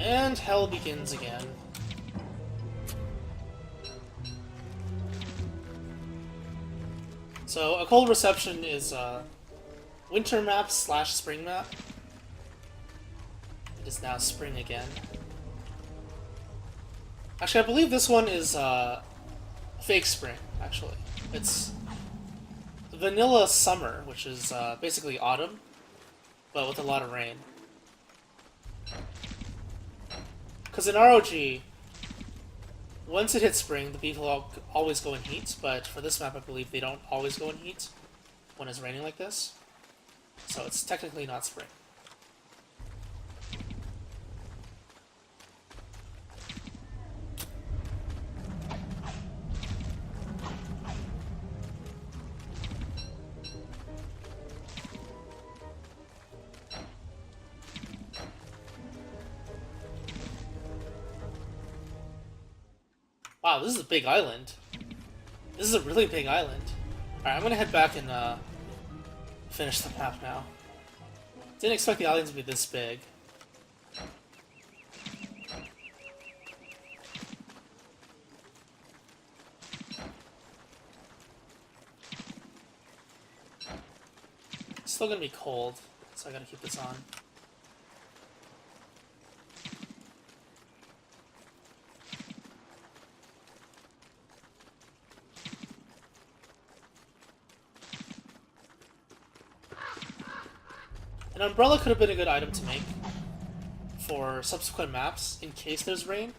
And hell begins again. So, a cold reception is a winter map slash spring map. It is now spring again. Actually, I believe this one is fake spring, actually. It's vanilla summer, which is basically autumn, but with a lot of rain. Because in ROG, once it hits spring, the people always go in heat, but for this map I believe they don't always go in heat when it's raining like this. So it's technically not spring. Wow, this is a big island. This is a really big island. Alright, I'm gonna head back and finish the map now. Didn't expect the island to be this big. It's still gonna be cold, so I gotta keep this on. An umbrella could have been a good item to make for subsequent maps in case there's rain,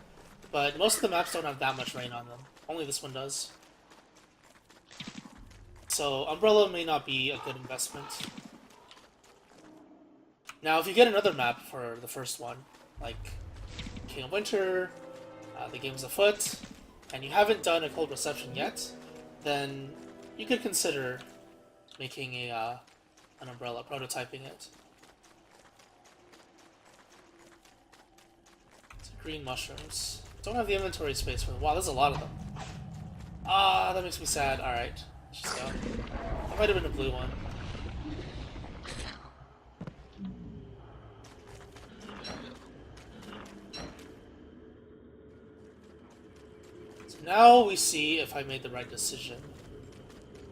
but most of the maps don't have that much rain on them. Only this one does. So umbrella may not be a good investment. Now, if you get another map for the first one, like King of Winter, the game's afoot, and you haven't done a cold reception yet, then you could consider making an umbrella, prototyping it. Green mushrooms. Don't have the inventory space for them. Wow, there's a lot of them. Ah, that makes me sad. Alright, let's just go. That might have been a blue one. So now we see if I made the right decision.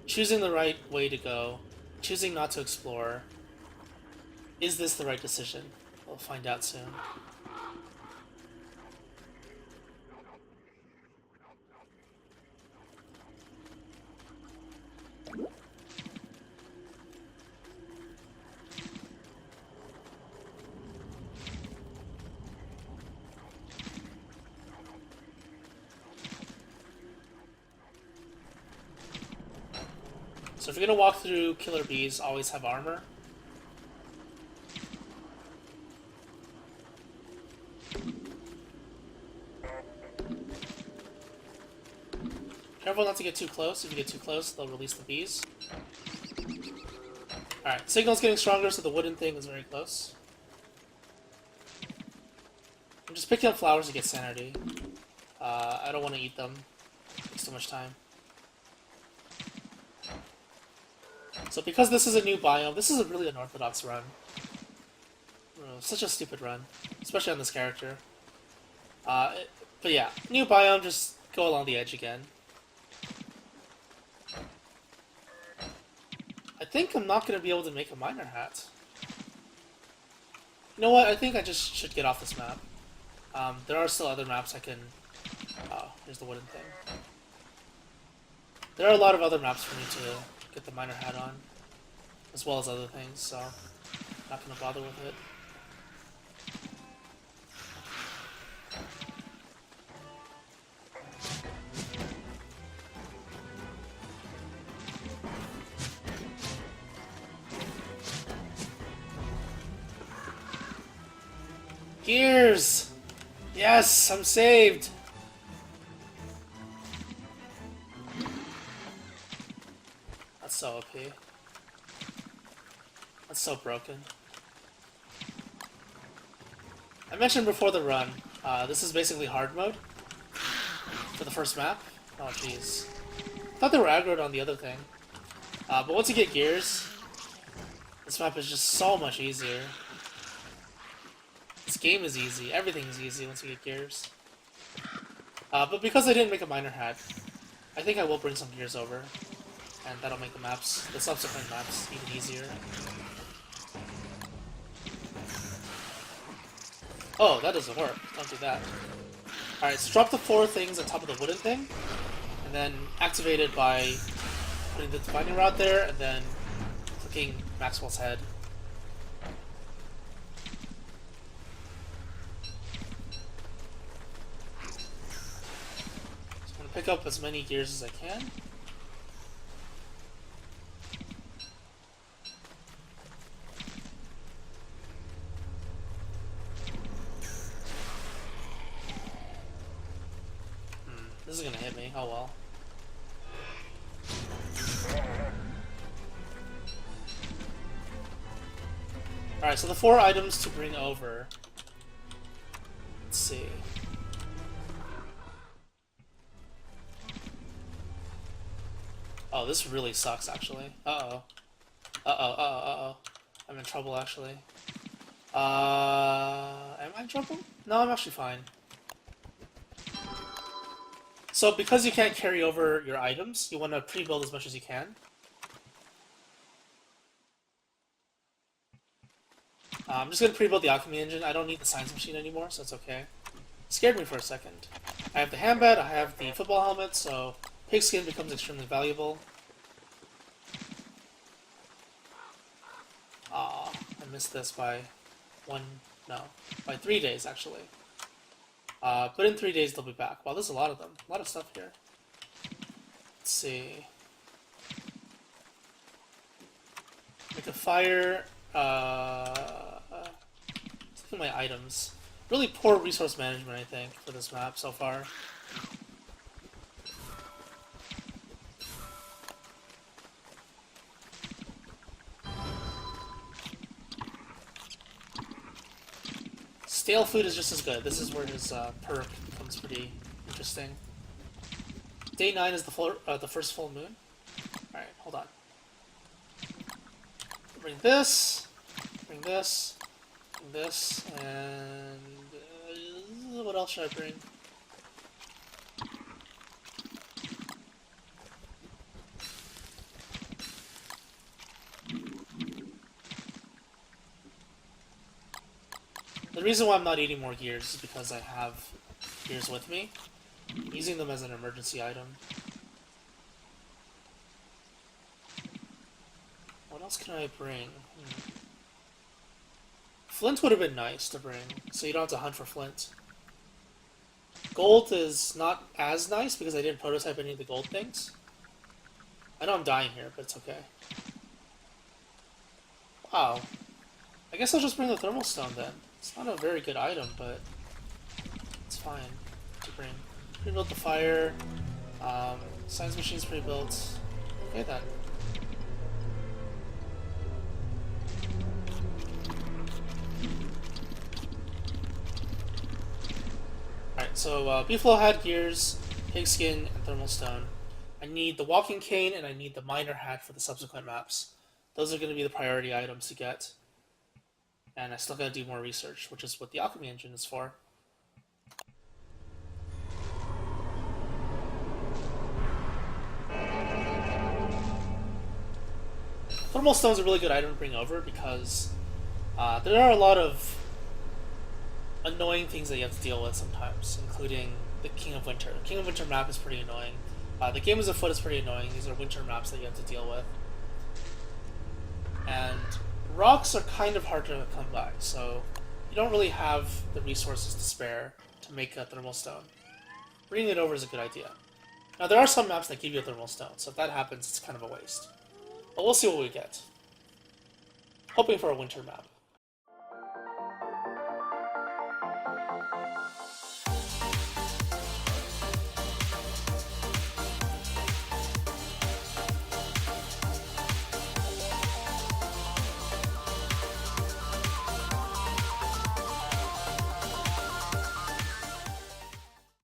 Choosing the right way to go. Choosing not to explore. Is this the right decision? We'll find out soon. So if you're gonna walk through killer bees, always have armor. Careful not to get too close. If you get too close, they'll release the bees. Alright, signal's getting stronger, so the wooden thing is very close. I'm just picking up flowers to get sanity. I don't want to eat them. It takes too much time. So because this is a new biome, this is a really unorthodox run. Such a stupid run, especially on this character. But yeah, new biome, just go along the edge again. think I'm not going to be able to make a miner hat. You know what? I think I just should get off this map. There are still other maps I can... Oh, here's the wooden thing. There are a lot of other maps for me to get the miner hat on, as well as other things, so I'm not going to bother with it. Gears! Yes, I'm saved! That's so OP. That's so broken. I mentioned before the run, this is basically hard mode for the first map. Oh jeez. I thought they were aggroed on the other thing. But once you get gears, this map is just so much easier. This game is easy. Everything is easy once you get gears. But because I didn't make a miner hat, I think I will bring some gears over. And that'll make the subsequent maps, even easier. Oh, that doesn't work. Don't do that. Alright, so drop the 4 things on top of the wooden thing, and then activate it by putting the binding rod there, and then clicking Maxwell's head. So I'm going to pick up as many gears as I can. This is gonna hit me, oh well. Alright, so the 4 items to bring over. Let's see. Oh, this really sucks, actually. Uh-oh. Uh-oh, uh-oh, uh-oh. I'm in trouble, actually. Am I in trouble? No, I'm actually fine. So because you can't carry over your items, you want to pre-build as much as you can. I'm just going to pre-build the alchemy engine. I don't need the science machine anymore, so it's okay. It scared me for a second. I have the handbed, I have the football helmet, so pigskin becomes extremely valuable. Aw, I missed this by by 3 days actually. But in 3 days they'll be back. Wow, there's a lot of them. A lot of stuff here. Let's see. Make a fire. Look at my items. Really poor resource management, I think, for this map so far. Stale food is just as good. This is where his perk becomes pretty interesting. Day 9 is the first full moon. Alright, hold on. Bring this, bring this, bring this, and what else should I bring? The reason why I'm not eating more gears is because I have gears with me. I'm using them as an emergency item. What else can I bring? Flint would have been nice to bring, so you don't have to hunt for flint. Gold is not as nice because I didn't prototype any of the gold things. I know I'm dying here, but it's okay. Wow. I guess I'll just bring the thermal stone then. It's not a very good item, but it's fine to bring. Pre-built the fire. Science machine's pre-built. Okay then. Alright, so Beefalo had gears, pigskin, and thermal stone. I need the walking cane and I need the miner hat for the subsequent maps. Those are going to be the priority items to get. And I still gotta do more research, which is what the alchemy engine is for. Thermal Stone's a really good item to bring over because there are a lot of annoying things that you have to deal with sometimes, including the King of Winter. The King of Winter map is pretty annoying. The Game is Afoot is pretty annoying. These are winter maps that you have to deal with. And rocks are kind of hard to come by, so you don't really have the resources to spare to make a Thermal Stone. Bringing it over is a good idea. Now, there are some maps that give you a Thermal Stone, so if that happens, it's kind of a waste. But we'll see what we get. Hoping for a winter map.